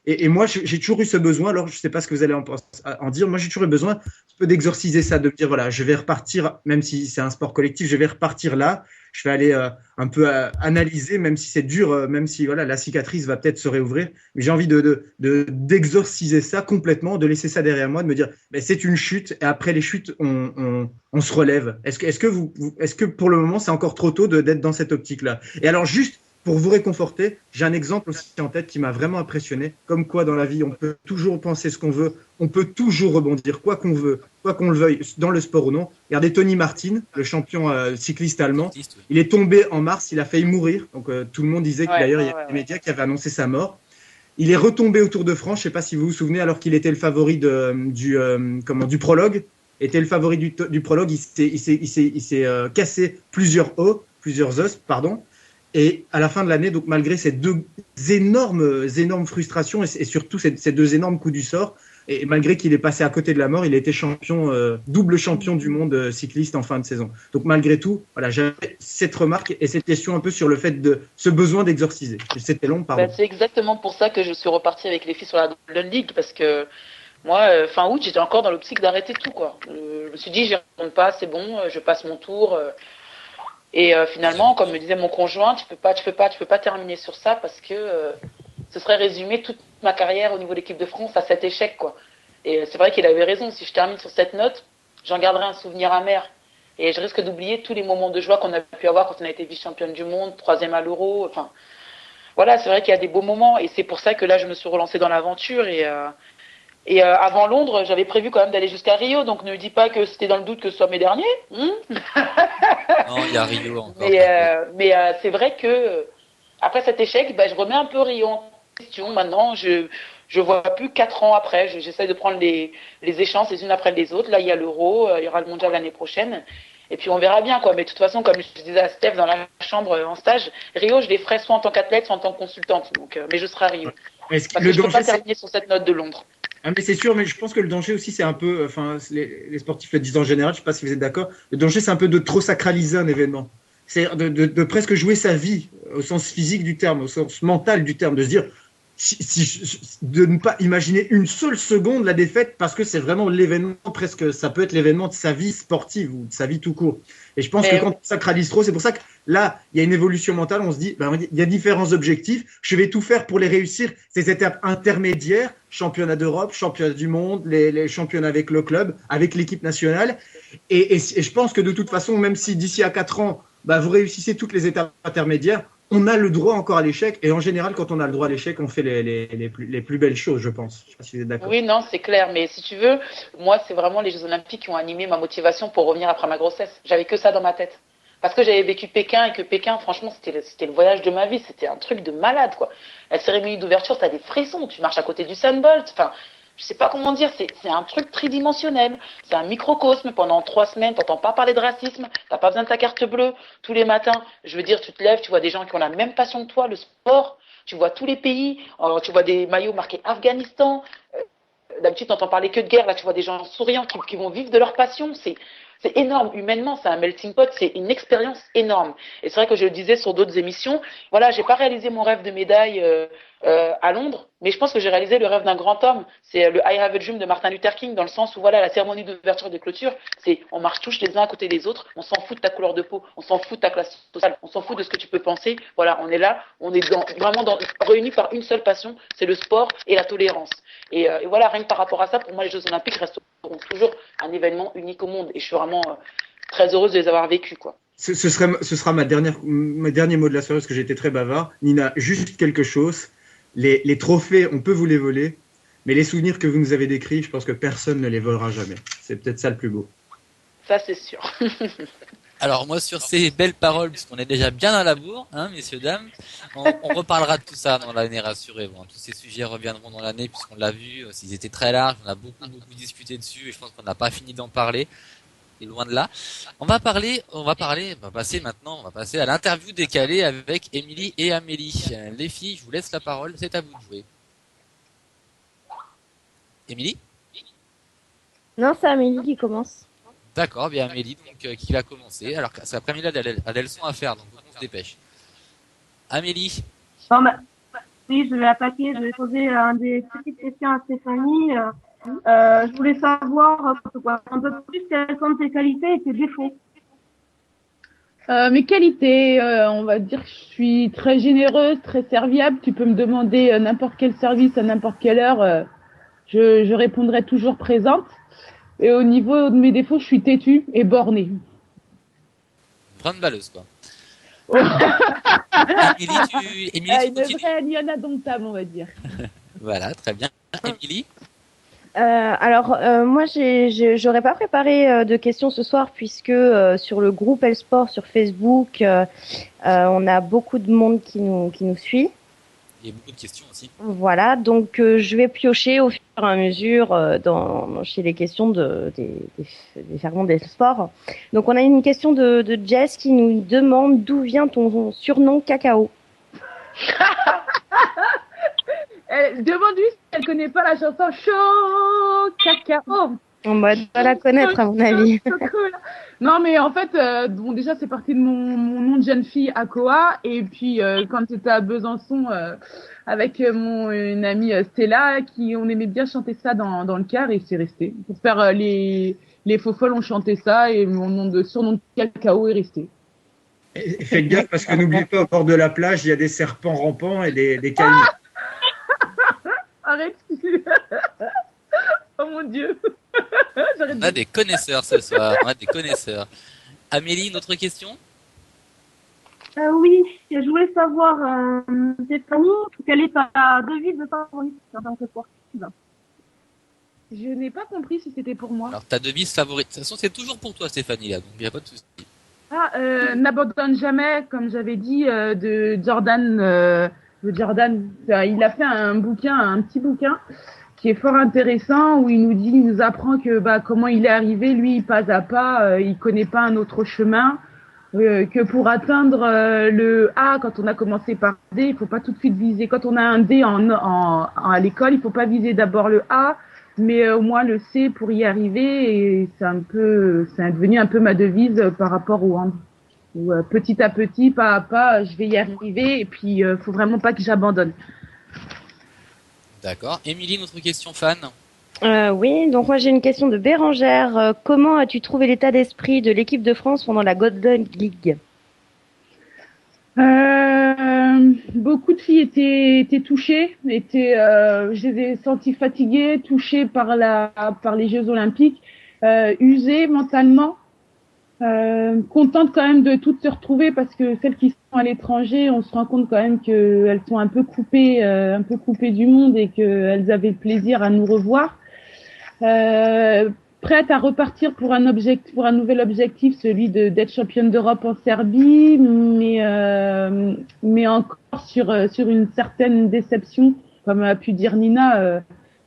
Speaker 6: et moi j'ai toujours eu ce besoin. Alors je sais pas ce que vous allez en dire. Moi j'ai toujours eu besoin un peu d'exorciser ça, de me dire voilà, je vais repartir, même si c'est un sport collectif, je vais repartir là. Je vais aller un peu analyser, même si c'est dur, même si voilà la cicatrice va peut-être se réouvrir. Mais j'ai envie d'exorciser ça complètement, de laisser ça derrière moi, de me dire c'est une chute et après les chutes on se relève. Est-ce que pour le moment c'est encore trop tôt d'être dans cette optique-là? Et alors juste pour vous réconforter, j'ai un exemple aussi en tête qui m'a vraiment impressionné. Comme quoi dans la vie on peut toujours penser ce qu'on veut, on peut toujours rebondir, quoi qu'on veut, quoi qu'on le veuille, dans le sport ou non. Regardez Tony Martin, le champion cycliste allemand. Il est tombé en mars, il a failli mourir. Donc tout le monde disait que d'ailleurs il y avait des médias qui avaient annoncé sa mort. Il est retombé au Tour de France, je ne sais pas si vous vous souvenez, alors qu'il était le favori du prologue. Était le favori du prologue, il s'est cassé plusieurs os, pardon. Et à la fin de l'année, donc malgré ces deux énormes frustrations et surtout ces deux énormes coups du sort, et malgré qu'il est passé à côté de la mort, il a été double champion du monde cycliste en fin de saison. Donc malgré tout, voilà, j'avais cette remarque et cette question un peu sur le fait de ce besoin d'exorciser. C'était long, pardon.
Speaker 7: C'est exactement pour ça que je suis repartie avec les filles sur la Golden League, parce que moi, fin août, j'étais encore dans l'optique d'arrêter tout, quoi. Je me suis dit, j'y retourne pas, c'est bon, je passe mon tour. Et finalement, comme me disait mon conjoint, tu peux pas terminer sur ça parce que ce serait résumer toute ma carrière au niveau de l'équipe de France à cet échec, quoi. Et c'est vrai qu'il avait raison. Si je termine sur cette note, j'en garderai un souvenir amer. Et je risque d'oublier tous les moments de joie qu'on a pu avoir quand on a été vice-championne du monde, 3e à l'Euro. Enfin, voilà, c'est vrai qu'il y a des beaux moments. Et c'est pour ça que là, je me suis relancée dans l'aventure. Et avant Londres, j'avais prévu quand même d'aller jusqu'à Rio. Donc ne dis pas que c'était dans le doute que ce soit mes derniers.
Speaker 2: Non, il y a Rio encore.
Speaker 7: Mais c'est vrai que après cet échec, je remets un peu Rio en question. Maintenant, je vois plus 4 ans après. J'essaie de prendre les échéances les unes après les autres. Là, il y a l'Euro, il y aura le Mondial l'année prochaine. Et puis on verra bien, quoi. Mais de toute façon, comme je disais à Steph dans la chambre en stage, Rio, je les ferai soit en tant qu'athlète, soit en tant que consultante. Donc, mais je serai à Rio. Parce que je ne peux pas terminer sur cette note de Londres.
Speaker 6: Ah mais c'est sûr, mais je pense que le danger aussi, c'est un peu, enfin, les sportifs le disent en général, je ne sais pas si vous êtes d'accord, le danger, c'est un peu de trop sacraliser un événement. C'est de presque jouer sa vie au sens physique du terme, au sens mental du terme, de se dire, de ne pas imaginer une seule seconde la défaite parce que c'est vraiment l'événement, presque, ça peut être l'événement de sa vie sportive ou de sa vie tout court. Et je pense que quand on sacralise trop, c'est pour ça que là, il y a une évolution mentale, on se dit, il y a différents objectifs, je vais tout faire pour les réussir, ces étapes intermédiaires, championnat d'Europe, championnat du monde, les championnats avec le club, avec l'équipe nationale. Et je pense que de toute façon, même si d'ici à 4 ans, vous réussissez toutes les étapes intermédiaires, on a le droit encore à l'échec. Et en général, quand on a le droit à l'échec, on fait les plus belles choses, je pense. Je ne sais pas si vous êtes d'accord.
Speaker 7: Oui, non, c'est clair. Mais si tu veux, moi, c'est vraiment les Jeux Olympiques qui ont animé ma motivation pour revenir après ma grossesse. J'avais que ça dans ma tête. Parce que j'avais vécu Pékin et que Pékin, franchement, c'était le voyage de ma vie. C'était un truc de malade, quoi. La cérémonie d'ouverture, t'as des frissons. Tu marches à côté du Sunbolt. Enfin, je sais pas comment dire. C'est un truc tridimensionnel. C'est un microcosme. Pendant 3 semaines, t'entends pas parler de racisme. T'as pas besoin de ta carte bleue. Tous les matins, je veux dire, tu te lèves, tu vois des gens qui ont la même passion que toi, le sport. Tu vois tous les pays. Tu vois des maillots marqués Afghanistan. D'habitude, t'entends parler que de guerre. Là, tu vois des gens souriants qui vont vivre de leur passion. C'est énorme, humainement, c'est un melting pot, c'est une expérience énorme. Et c'est vrai que je le disais sur d'autres émissions, voilà, j'ai pas réalisé mon rêve de médaille à Londres, mais je pense que j'ai réalisé le rêve d'un grand homme. C'est le I Have a Dream de Martin Luther King, dans le sens où voilà, la cérémonie d'ouverture et de clôture, c'est on marche tous les uns à côté des autres, on s'en fout de ta couleur de peau, on s'en fout de ta classe sociale, on s'en fout de ce que tu peux penser. Voilà, on est là, on est réunis par une seule passion, c'est le sport et la tolérance. Et voilà, rien que par rapport à ça, pour moi, les Jeux Olympiques resteront toujours un événement unique au monde. Et je suis vraiment très heureuse de les avoir vécus, quoi.
Speaker 6: Ce sera mes derniers mots de la soirée parce que j'ai été très bavard. Nina, juste quelque chose. Les trophées, on peut vous les voler, mais les souvenirs que vous nous avez décrits, je pense que personne ne les volera jamais. C'est peut-être ça le plus beau.
Speaker 7: Ça, c'est sûr.
Speaker 2: Alors moi, sur ces belles paroles, puisqu'on est déjà bien à la bourre, hein, messieurs, dames, on reparlera de tout ça dans l'année, rassurez-vous. Hein. Tous ces sujets reviendront dans l'année, puisqu'on l'a vu, ils étaient très larges, on a beaucoup discuté dessus, et je pense qu'on n'a pas fini d'en parler. Et loin de là. On va passer à l'interview décalée avec Émilie et Amélie. Les filles, je vous laisse la parole, c'est à vous de jouer. Émilie ?
Speaker 5: Non, c'est Amélie qui commence.
Speaker 2: D'accord, bien Amélie, donc qui va commencer. Alors c'est après Amélie a des leçons à faire, donc on se dépêche. Amélie.
Speaker 4: Bon, oui, je vais attaquer, je vais poser des petites questions à Stéphanie. Je voulais savoir un peu plus quelles sont tes qualités et tes défauts.
Speaker 3: Mes qualités, on va dire que je suis très généreuse, très serviable. Tu peux me demander n'importe quel service à n'importe quelle heure, je répondrai toujours présente. Et au niveau de mes défauts, je suis têtue et bornée.
Speaker 2: Grande balleuse, quoi. Émilie, tu
Speaker 3: une
Speaker 2: continues.
Speaker 3: vraie Liane indomptable, on va dire.
Speaker 2: Voilà, très bien. Émilie.
Speaker 5: Moi, j'aurais pas préparé de questions ce soir puisque sur le groupe Elsport sur Facebook, on a beaucoup de monde qui nous suit.
Speaker 2: Il y a beaucoup de questions aussi.
Speaker 5: Voilà, donc je vais piocher au fur et à mesure chez les questions des ferments des sports. Donc on a une question de Jess qui nous demande d'où vient ton surnom Cacao.
Speaker 3: Demande-lui si elle connaît pas la chanson Chaud Cacao.
Speaker 5: On va la connaître à mon avis.
Speaker 3: Non mais en fait, bon déjà c'est parti de mon nom de jeune fille Akoa et puis quand j'étais à Besançon avec une amie Stella on aimait bien chanter ça dans le car et c'est resté. Pour faire les faux folles on chantait ça et mon surnom de Cacao est resté.
Speaker 6: Et faites gaffe parce que n'oubliez pas au bord de la plage il y a des serpents rampants et des cailloux.
Speaker 3: m'arrête plus. Oh mon Dieu. J'arrête
Speaker 2: On a des connaisseurs ce soir, on a des connaisseurs. Amélie, une autre question?
Speaker 4: Oui, je voulais savoir, Stéphanie, quelle est ta devise de favorite en tant que sportive?
Speaker 3: Je n'ai pas compris si c'était pour moi.
Speaker 2: Alors, ta devise favorite. De toute façon, c'est toujours pour toi, Stéphanie, là, donc il n'y a pas de souci.
Speaker 3: N'abandonne jamais, comme j'avais dit, de Jordan. Il a fait un petit bouquin qui est fort intéressant où il nous apprend que comment il est arrivé, lui, pas à pas, il connaît pas un autre chemin, que pour atteindre le A, quand on a commencé par D, il faut pas tout de suite viser. Quand on a un D à l'école, il faut pas viser d'abord le A, mais au moins le C pour y arriver. Et c'est devenu un peu ma devise par rapport au hand. Où, petit à petit, pas à pas, je vais y arriver. Et puis, faut vraiment pas que j'abandonne.
Speaker 2: D'accord. Émilie, notre question fan.
Speaker 5: Oui, donc moi j'ai une question de Bérangère. Comment as-tu trouvé l'état d'esprit de l'équipe de France pendant la Golden League?
Speaker 3: Beaucoup de filles étaient touchées, je les ai senties fatiguées, touchées par les Jeux Olympiques, usées mentalement, contentes quand même de toutes se retrouver parce que celles qui sont à l'étranger, on se rend compte quand même qu'elles sont un peu coupées du monde et qu'elles avaient le plaisir à nous revoir. Prête à repartir pour un nouvel objectif, celui d'être championne d'Europe en Serbie, mais encore sur une certaine déception, comme a pu dire Nina.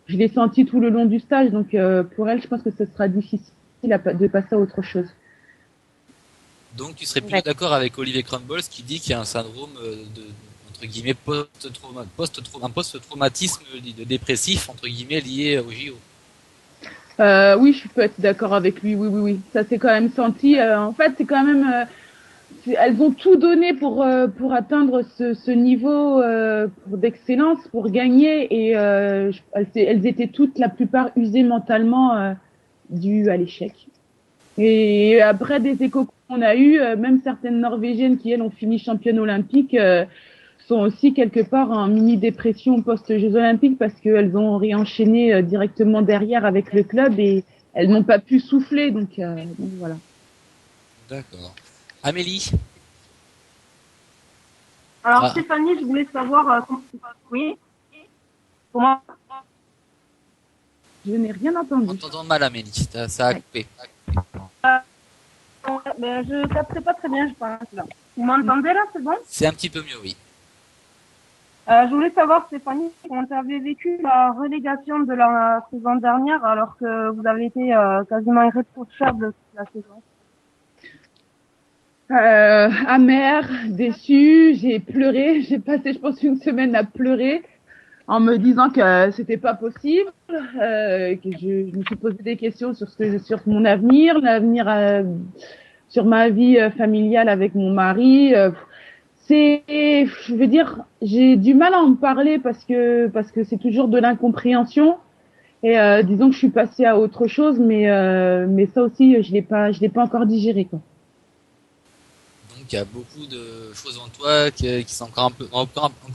Speaker 3: Je l'ai senti tout le long du stage, donc pour elle, je pense que ce sera difficile de passer à autre chose.
Speaker 2: Donc, tu serais plutôt d'accord avec Olivier Crumbles qui dit qu'il y a un syndrome entre guillemets, un post-traumatisme dépressif, entre guillemets, lié au JO.
Speaker 3: Oui, je peux être d'accord avec lui. Oui. Ça s'est quand même senti. En fait, c'est quand même. Elles ont tout donné pour atteindre ce niveau d'excellence, pour gagner. Et elles étaient toutes, la plupart, usées mentalement dû à l'échec. Et après des échos qu'on a eu, même certaines Norvégiennes qui elles ont fini championnes olympiques sont aussi quelque part en mini-dépression post-Jeux Olympiques parce qu'elles ont réenchaîné directement derrière avec le club et elles n'ont pas pu souffler. Donc voilà.
Speaker 2: D'accord. Amélie.
Speaker 4: Alors Stéphanie, je voulais savoir oui. Comment?
Speaker 3: Je n'ai rien entendu.
Speaker 2: On t'entend mal, Amélie. Ça a coupé.
Speaker 4: Ben, je capte pas très bien, je pense. Là. Vous m'entendez là, c'est bon?
Speaker 2: C'est un petit peu mieux, oui.
Speaker 4: Je voulais savoir, Stéphanie, comment tu avais vécu la relégation de la saison dernière alors que vous avez été quasiment irréprochable toute la saison.
Speaker 3: Amère, déçue, j'ai pleuré, j'ai passé je pense une semaine à pleurer en me disant que c'était pas possible, que je me suis posé des questions sur mon avenir, sur ma vie familiale avec mon mari. Je veux dire, j'ai du mal à en parler parce que c'est toujours de l'incompréhension. Et disons que je suis passée à autre chose, mais ça aussi je l'ai pas encore digéré quoi.
Speaker 2: Donc il y a beaucoup de choses en toi qui sont encore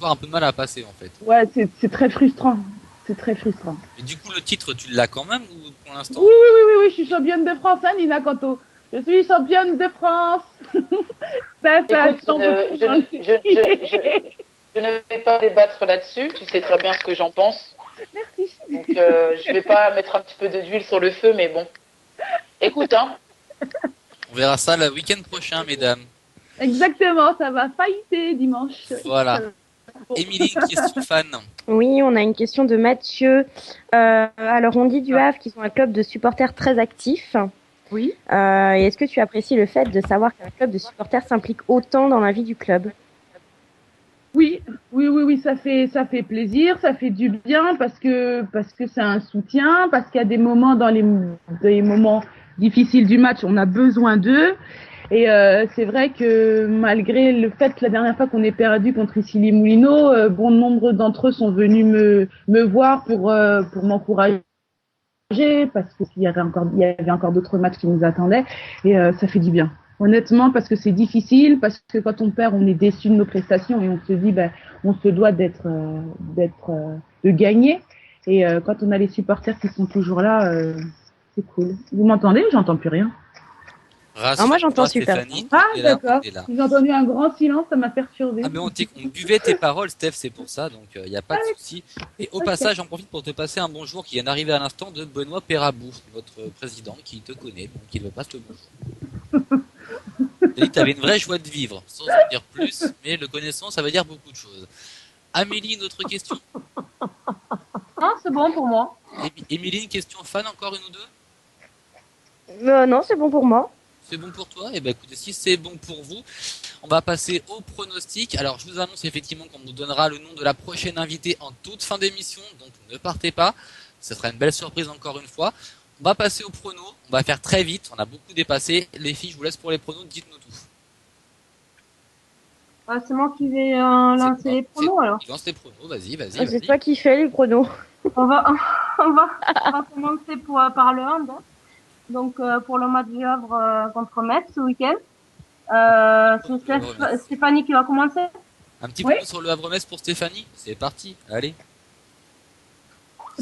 Speaker 2: un peu mal à passer en fait.
Speaker 3: Ouais, c'est très frustrant. C'est très frustrant.
Speaker 2: Et du coup le titre tu l'as quand même ou pour l'instant?
Speaker 3: Oui, je suis championne de France, hein, Nina Canto. Je suis championne de France.
Speaker 7: Écoute, je ne vais pas débattre là-dessus. Tu sais très bien ce que j'en pense.
Speaker 3: Merci.
Speaker 7: Donc, je vais pas mettre un petit peu d'huile sur le feu, mais bon. Écoute, hein.
Speaker 2: On verra ça le week-end prochain, mesdames.
Speaker 3: Exactement, ça va fighter dimanche.
Speaker 2: Voilà. Émilie, une question fan.
Speaker 5: Oui, on a une question de Mathieu. Alors, on dit du Havre qu'ils sont un club de supporters très actifs.
Speaker 3: Oui.
Speaker 5: Et est-ce que tu apprécies le fait de savoir qu'un club de supporters s'implique autant dans la vie du club?
Speaker 3: Oui, ça fait plaisir, ça fait du bien parce que c'est un soutien, parce qu'il y a des moments dans les moments difficiles du match, on a besoin d'eux. Et c'est vrai que malgré le fait que la dernière fois qu'on ait perdu contre Issy-les-Moulineaux, bon nombre d'entre eux sont venus me voir pour m'encourager parce qu'il y avait encore d'autres matchs qui nous attendaient et ça fait du bien. Honnêtement, parce que c'est difficile, parce que quand on perd, on est déçu de nos prestations et on se dit, on se doit de gagner. Et quand on a les supporters qui sont toujours là, c'est cool. Vous m'entendez ou j'entends plus rien?
Speaker 2: Rassure-toi,
Speaker 5: moi, j'entends super
Speaker 2: Stéphanie,
Speaker 3: Ah,
Speaker 2: on est là,
Speaker 3: d'accord.
Speaker 2: on est là.
Speaker 3: J'ai entendu un grand silence, ça m'a perturbé.
Speaker 2: Ah mais on buvait tes paroles, Steph, c'est pour ça, donc il n'y a pas de souci. Et au passage, j'en profite pour te passer un bonjour qui vient d'arriver à l'instant de Benoît Perrabou, notre président, qui te connaît, donc il veut pas te bonjour. Tu as dit que tu avais une vraie joie de vivre, sans en dire plus, mais le connaissant, ça veut dire beaucoup de choses. Amélie, une autre question.
Speaker 4: Non, c'est bon pour moi.
Speaker 2: Émilie, une question fan, encore une ou deux?
Speaker 5: Non, c'est bon pour moi.
Speaker 2: C'est bon pour toi? Eh ben écoutez, si c'est bon pour vous, on va passer au pronostic. Alors je vous annonce effectivement qu'on vous donnera le nom de la prochaine invitée en toute fin d'émission, donc ne partez pas. Ce sera une belle surprise encore une fois. On va passer au prono, on va faire très vite, on a beaucoup dépassé. Les filles, je vous laisse pour les pronos, dites-nous tout.
Speaker 4: C'est moi qui vais lancer les pronos alors.
Speaker 2: Tu lances les pronos, vas-y.
Speaker 5: C'est toi qui fais les pronos.
Speaker 4: On va commencer par le hand. Hein. Donc pour le match du Havre contre Metz ce week-end. C'est Stéphanie qui va commencer.
Speaker 2: Un petit prono sur le Havre-Metz pour Stéphanie. C'est parti, allez.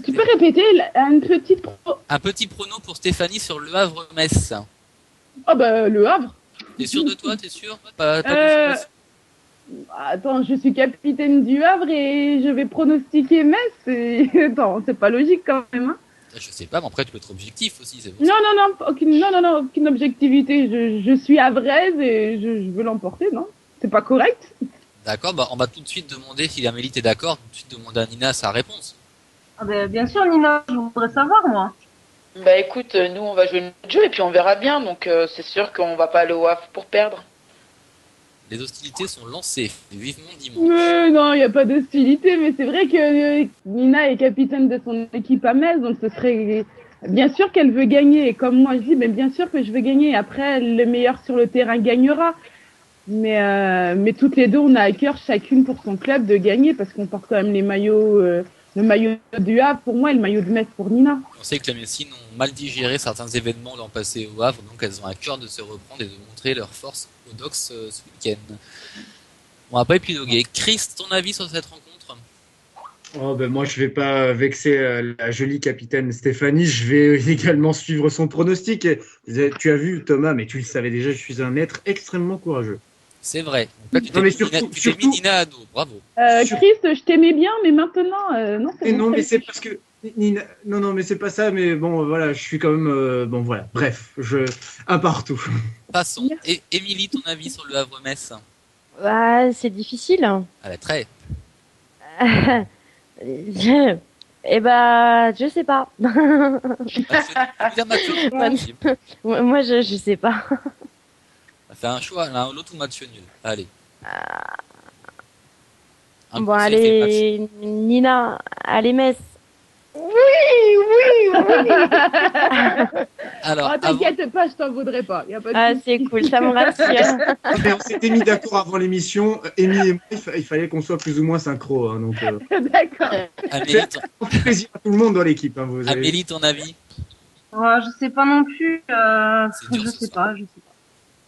Speaker 3: Tu peux répéter une petite
Speaker 2: Un petit prono pour Stéphanie sur le Havre-Metz.
Speaker 3: Oh bah le Havre.
Speaker 2: T'es sûr de toi, t'es sûr? Pas
Speaker 3: Attends, je suis capitaine du Havre et je vais pronostiquer Metz. Attends, c'est pas logique quand même. Hein.
Speaker 2: Je sais pas, mais après tu peux être objectif aussi, c'est bon.
Speaker 3: Non, aucune objectivité. Je suis havraise et je veux l'emporter, non? C'est pas correct?
Speaker 2: D'accord, bah on va tout de suite demander si Amélie t'es d'accord, tout de suite demander à Nina sa réponse.
Speaker 4: Ah ben, bien sûr Nina, je voudrais savoir moi.
Speaker 7: Bah écoute, nous on va jouer notre jeu et puis on verra bien, donc c'est sûr qu'on va pas aller au Havre pour perdre.
Speaker 2: Les hostilités sont lancées, vivement dimanche.
Speaker 3: Non, il n'y a pas d'hostilité, mais c'est vrai que Nina est capitaine de son équipe à Metz, donc ce serait bien sûr qu'elle veut gagner. Et comme moi je dis, bien sûr que je veux gagner. Après, le meilleur sur le terrain gagnera. Mais toutes les deux, on a à cœur chacune pour son club de gagner parce qu'on porte quand même les maillots, le maillot du Havre pour moi et le maillot de Metz pour Nina.
Speaker 2: On sait que les Messines ont mal digéré certains événements l'an passé au Havre, donc elles ont à cœur de se reprendre et de montrer leur force au Dox ce week-end. On va pas épiloguer. Chris, ton avis sur cette rencontre?
Speaker 6: Oh ben moi je vais pas vexer la jolie capitaine Stéphanie, je vais également suivre son pronostic. Tu as vu Thomas, mais tu le savais déjà, je suis un être extrêmement courageux.
Speaker 2: C'est vrai. Donc là, tu t'es mis Nina à dos, bravo.
Speaker 3: Chris, je t'aimais bien, mais maintenant, non.
Speaker 6: Non, mais c'est parce que Nina... Non, mais c'est pas ça. Mais bon, voilà, je suis quand même bon, voilà. Bref, un partout.
Speaker 2: Passons. Et Émilie, ton avis sur le Havre-Metz?
Speaker 5: C'est difficile.
Speaker 2: Ah, très.
Speaker 5: Eh ben, je sais pas. Moi, je sais pas.
Speaker 2: Fais un choix, l'un ou l'autre ou match nul. Allez.
Speaker 5: Bon, allez, Nina, allez, Metz.
Speaker 3: Oui.
Speaker 2: Alors,
Speaker 3: t'inquiète pas, je t'en voudrais pas. Y a pas de
Speaker 5: c'est cool, ça me rassure.
Speaker 6: Mais on s'était mis d'accord avant l'émission. Émilie et moi, il fallait qu'on soit plus ou moins synchro. Hein, donc,
Speaker 3: D'accord.
Speaker 2: Amélie,
Speaker 6: plaisir à tout le monde dans l'équipe. Hein,
Speaker 2: Amélie, ton avis?
Speaker 4: Je sais pas non plus. Je sais pas.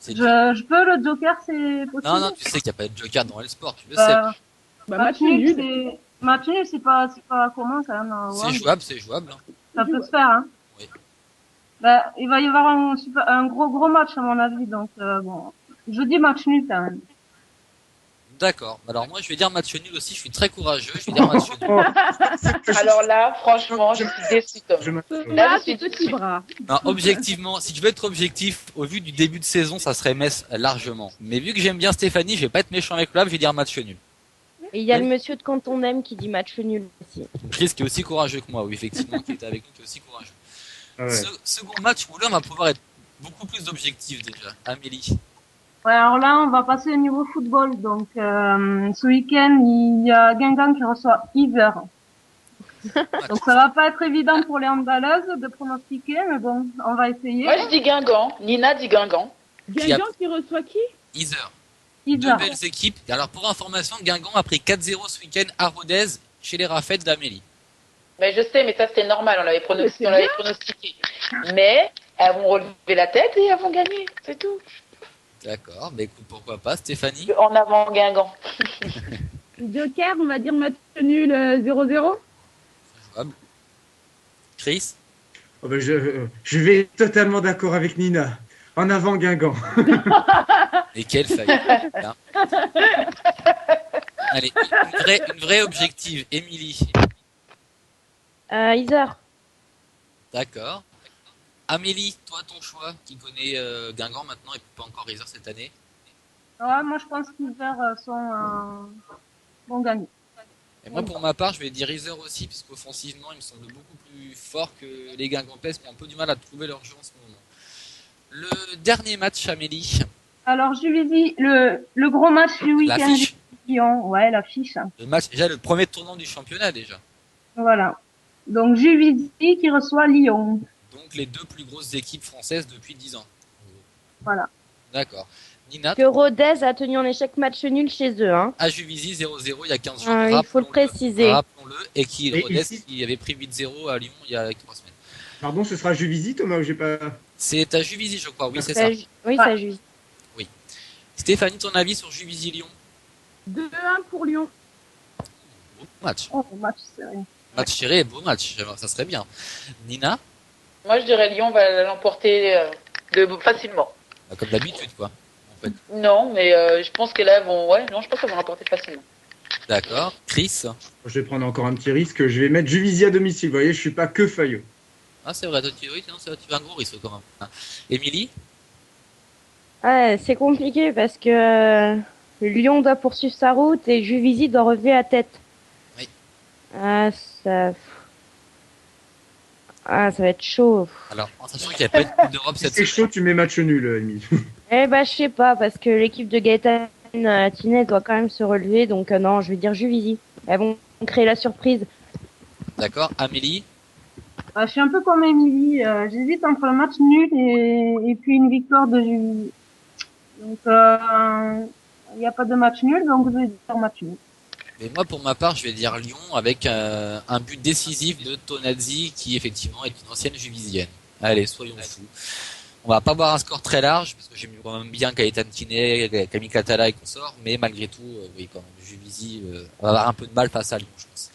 Speaker 4: Je peux le Joker, c'est possible?
Speaker 2: Non, tu sais qu'il n'y a pas de Joker dans le sport, tu le sais.
Speaker 4: Match nul, c'est pas commun quand même.
Speaker 2: C'est jouable.
Speaker 4: Ça peut se faire, hein.
Speaker 2: Oui.
Speaker 4: Il va y avoir un gros match à mon avis, donc bon. Je dis match nul quand même.
Speaker 2: D'accord. Alors moi, je vais dire match nul aussi. Je suis très courageux. Je vais dire match nul.
Speaker 7: Alors là, franchement, je suis déçu, Tom.
Speaker 3: Là, c'est petit bras.
Speaker 2: Non, objectivement, si je veux être objectif, au vu du début de saison, ça serait Metz largement. Mais vu que j'aime bien Stéphanie, je vais pas être méchant avec le Havre, je vais dire match nul.
Speaker 5: Et il y a le monsieur de quand on aime qui dit match nul aussi.
Speaker 2: Chris qui est aussi courageux que moi, oui, effectivement, qui était avec nous, qui est aussi courageux.
Speaker 6: Ah ouais.
Speaker 2: Second match où là, on va pouvoir être beaucoup plus objectif déjà. Amélie.
Speaker 4: Ouais, alors là, on va passer au niveau football. Donc, ce week-end, il y a Guingamp qui reçoit Yver. Donc, ça va pas être évident pour les handballeuses de pronostiquer, mais bon, on va essayer.
Speaker 7: Moi, je dis Guingamp. Nina dit Guingamp.
Speaker 3: Guingamp qui reçoit qui?
Speaker 2: Yver.
Speaker 4: Yver.
Speaker 2: Deux belles équipes. Alors, pour information, Guingamp a pris 4-0 ce week-end à Rodez chez les Raffettes d'Amélie.
Speaker 7: Mais je sais, mais ça c'était normal, on l'avait pronostiqué. Mais elles vont relever la tête et elles vont gagner, c'est tout.
Speaker 2: D'accord, mais écoute, pourquoi pas, Stéphanie?
Speaker 7: En avant Guingamp.
Speaker 3: Joker, on va dire match nul 0-0.
Speaker 2: jouable. Chris?
Speaker 6: Oh ben, je vais être totalement d'accord avec Nina. En avant Guingamp.
Speaker 2: Et quelle faille. Hein. Allez, une vraie objective. Émilie.
Speaker 5: Isère.
Speaker 2: D'accord. Amélie, toi, ton choix, qui connaît Guingamp maintenant et pas encore Isère cette année.
Speaker 4: Ouais, moi, je pense qu'Isère vont gagner.
Speaker 2: Et moi, pour ma part, je vais dire Isère aussi, puisqu'offensivement, il me semble beaucoup plus fort que les Guingampais qui ont un peu du mal à trouver leur jeu en ce moment. Le dernier match, Amélie.
Speaker 4: Alors, Juvisy, le gros match du week-end.
Speaker 2: L'affiche.
Speaker 4: Lyon, ouais, l'affiche.
Speaker 2: Le match, déjà le premier tournant du championnat déjà.
Speaker 4: Voilà. Donc, Juvisy qui reçoit Lyon.
Speaker 2: Donc les deux plus grosses équipes françaises depuis 10 ans.
Speaker 4: Voilà.
Speaker 2: D'accord. Nina,
Speaker 5: Que Rodez a tenu en échec match nul chez eux. Hein.
Speaker 2: à Juvisy 0-0 il y a 15 jours.
Speaker 5: Il faut le préciser.
Speaker 2: Rappelons-le. Et
Speaker 6: Et
Speaker 2: Rodez
Speaker 6: ici-
Speaker 2: qui avait pris 8-0 à Lyon il y a 3 semaines.
Speaker 6: Pardon, ce sera Juvisy, Thomas, ou j'ai pas.
Speaker 2: C'est à Juvisy, je crois. Oui, c'est ça.
Speaker 5: Oui, ça juste.
Speaker 2: Stéphanie, ton avis sur Juvisy-Lyon?
Speaker 3: 2-1 pour Lyon.
Speaker 2: Beau match.
Speaker 4: Oh, le match, c'est rien.
Speaker 2: Match serré, beau match. Ça serait bien. Nina,
Speaker 7: Moi, je dirais Lyon va l'emporter facilement.
Speaker 2: bah, comme d'habitude, quoi. En fait.
Speaker 7: Non, mais je pense que là, je pense qu'elles vont l'emporter facilement.
Speaker 2: D'accord. Chris.
Speaker 6: Je vais prendre encore un petit risque. Je vais mettre Juvisy à domicile. Vous voyez, je suis pas que Fayot.
Speaker 2: Ah, c'est vrai, toi, oui, non, tu fais un gros risque quand même. Hein. Émilie?
Speaker 5: Ouais, c'est compliqué parce que Lyon doit poursuivre sa route et Juvisy doit relever la tête.
Speaker 2: Oui.
Speaker 5: Ça va être chaud.
Speaker 2: Alors, en sachant qu'il n'y a pas de Coupe d'Europe
Speaker 6: Si
Speaker 2: cette
Speaker 6: c'est
Speaker 2: semaine.
Speaker 6: chaud, tu mets match nul, Émilie.
Speaker 5: Eh ben, je sais pas, parce que l'équipe de Gaëtan Tinet doit quand même se relever, donc non, je vais dire Juvisy. Elles vont créer la surprise.
Speaker 2: D'accord. Amélie?
Speaker 4: Je suis un peu comme Émilie. J'hésite entre le match nul et puis une victoire de Juvisy. Donc, il n'y a pas de match nul, donc je vais dire match nul.
Speaker 2: Mais moi, pour ma part, je vais dire Lyon avec un but décisif de Tonazzi, qui effectivement est une ancienne Juvisienne. Allez, soyons fous. On va pas voir un score très large, parce que j'aime quand même bien Gaëtan Tinet, Camille Catala et consorts, mais malgré tout, oui, quand même, Juvisy, on va avoir un peu de mal face à Lyon, je pense.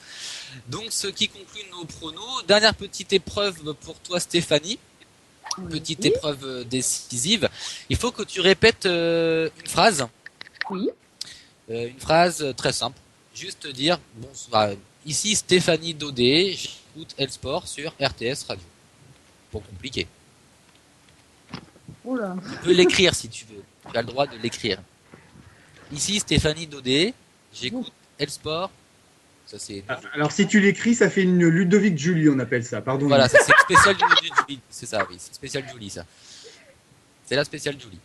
Speaker 2: Donc, ce qui conclut nos pronos. Dernière petite épreuve pour toi, Stéphanie. Petite épreuve décisive. Il faut que tu répètes une phrase.
Speaker 3: Oui.
Speaker 2: Une phrase très simple. Juste dire, bonsoir. Ici Stéphanie Daudet, j'écoute L-Sport sur RTS Radio. Pour compliqué.
Speaker 3: Oula.
Speaker 2: Tu peux l'écrire si tu veux. Tu as le droit de l'écrire. Ici Stéphanie Daudet, j'écoute L-Sport. Ça c'est.
Speaker 6: Alors, si tu l'écris, ça fait une Ludovic Julie, on appelle ça. Pardon.
Speaker 2: Voilà, ça, c'est spécial Julie. C'est ça, oui, c'est spécial Julie, ça. C'est la spéciale Julie.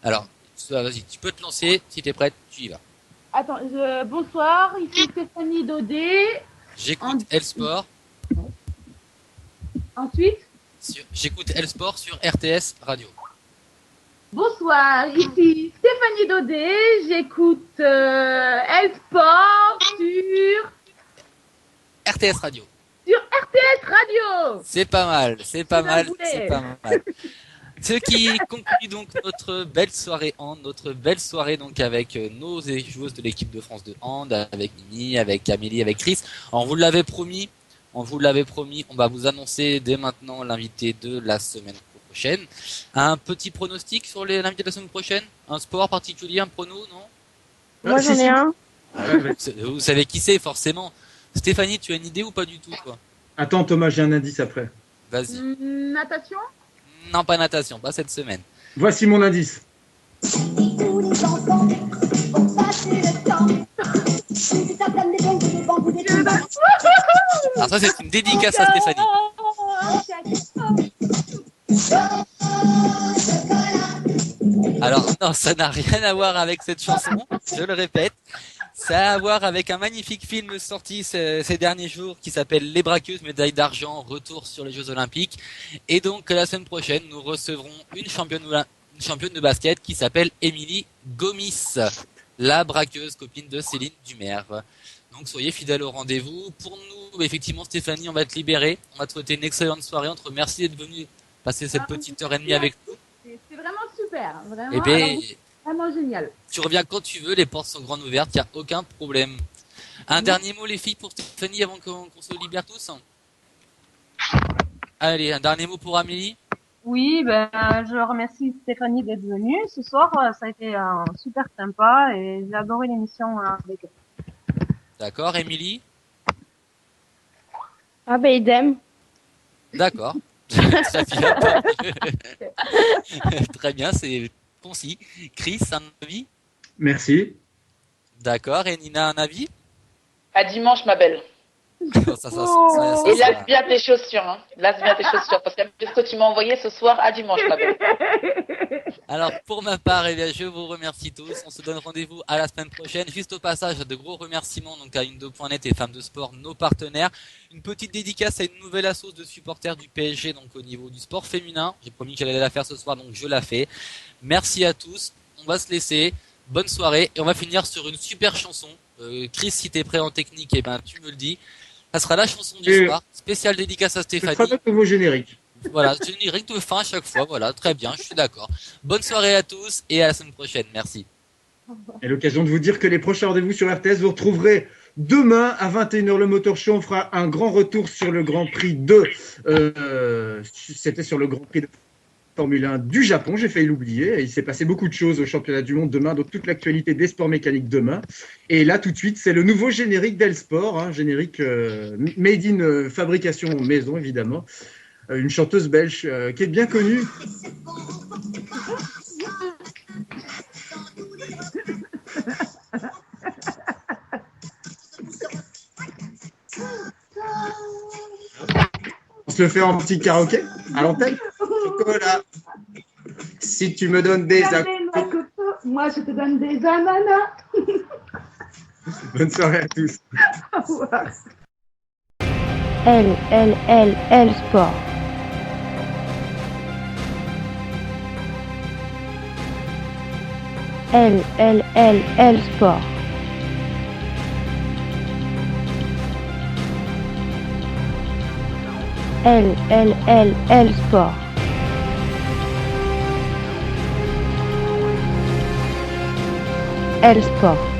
Speaker 2: Alors, vas-y, tu peux te lancer. Si t'es prête, tu y vas.
Speaker 3: Attends, bonsoir, ici Stéphanie Daudet.
Speaker 2: J'écoute L-Sport.
Speaker 3: Ensuite,
Speaker 2: J'écoute L-Sport sur RTS Radio.
Speaker 3: bonsoir, ici Stéphanie Daudet. J'écoute L-Sport sur
Speaker 2: RTS Radio.
Speaker 3: RTS Radio.
Speaker 2: C'est pas mal, c'est pas
Speaker 3: Je la
Speaker 2: mal,
Speaker 3: voulais.
Speaker 2: c'est pas mal. Ce qui conclut donc notre belle soirée donc avec nos joueuses de l'équipe de France de hand, avec Mimi, avec Amélie, avec Chris. On vous l'avait promis, on va vous annoncer dès maintenant l'invité de la semaine prochaine. Un petit pronostic sur l'invité de la semaine prochaine? Un sport particulier, un prono, non?
Speaker 5: Moi, j'en ai un.
Speaker 2: Vous savez qui c'est forcément. Stéphanie, tu as une idée ou pas du tout, toi?
Speaker 6: Attends, Thomas, j'ai un indice après.
Speaker 2: Vas-y.
Speaker 3: Natation.
Speaker 2: Non, pas natation, pas cette semaine.
Speaker 6: Voici mon indice.
Speaker 8: Tous les enfants vont passer le temps. Plus ça donne des bons coups de bambou, des coups de
Speaker 2: Alors ça, c'est une dédicace à Stéphanie. Alors non, ça n'a rien à voir avec cette chanson, je le répète. Ça a à voir avec un magnifique film sorti ces derniers jours qui s'appelle Les Braqueuses, médaille d'argent, retour sur les Jeux Olympiques. Et donc la semaine prochaine, nous recevrons une championne de basket qui s'appelle Émilie Gomis, la braqueuse, copine de Céline Dumerve. Donc soyez fidèles au rendez-vous. Pour nous, effectivement Stéphanie, on va te libérer. On va te souhaiter une excellente soirée. On te remercie d'être venu passer cette petite heure et demie avec nous.
Speaker 3: C'est vraiment super, vraiment.
Speaker 2: Et ben,
Speaker 3: Alors, vraiment génial.
Speaker 2: tu reviens quand tu veux, les portes sont grandes ouvertes, il n'y a aucun problème. Un dernier mot, les filles, pour Stéphanie avant qu'on se libère tous. Allez, un dernier mot pour Amélie.
Speaker 4: Oui, je remercie Stéphanie d'être venue ce soir. Ça a été super sympa et j'ai adoré l'émission avec elle.
Speaker 2: D'accord, Émilie.
Speaker 5: Ah ben idem.
Speaker 2: D'accord. Ça file pas. Très bien, c'est concis. Chris, un avis?
Speaker 6: Merci.
Speaker 2: D'accord. Et Nina, un avis?
Speaker 7: À dimanche, ma belle.
Speaker 2: Et
Speaker 7: lasse bien tes chaussures, hein. Lasse bien tes chaussures, parce que ce que tu m'as envoyé ce soir, à dimanche, ma belle.
Speaker 2: Alors, pour ma part, eh bien, je vous remercie tous. On se donne rendez-vous à la semaine prochaine. Juste au passage, de gros remerciements donc à Indo.net et Femmes de Sport, nos partenaires. Une petite dédicace à une nouvelle assaut de supporters du PSG, donc au niveau du sport féminin. J'ai promis que j'allais la faire ce soir, donc je la fais. Merci à tous. On va se laisser. Bonne soirée. Et on va finir sur une super chanson. Chris, si t'es prêt en technique, eh ben, tu me le dis. Ça sera la chanson du soir. Spéciale dédicace à Stéphanie.
Speaker 6: Ce sera notre nouveau générique.
Speaker 2: Voilà, générique de fin à chaque fois. Voilà, très bien, je suis d'accord. Bonne soirée à tous et à la semaine prochaine. Merci.
Speaker 6: Et l'occasion de vous dire que les prochains rendez-vous sur RTS, vous retrouverez demain à 21h le Motor Show. On fera un grand retour sur le Grand Prix c'était sur le Grand Prix de Formule 1 du Japon. J'ai failli l'oublier. Il s'est passé beaucoup de choses au championnat du monde demain, donc toute l'actualité des sports mécaniques demain. Et là, tout de suite, c'est le nouveau générique d'Elsport, hein, générique made in fabrication maison, évidemment. Une chanteuse belge qui est bien connue. On se le fait en petit karaoké à l'antenne. Chocolat, si tu me donnes des
Speaker 3: moi je te donne des ananas.
Speaker 6: Bonne soirée à tous.
Speaker 3: Au revoir.
Speaker 1: L Sport. L Sport. L Sport. L Sport.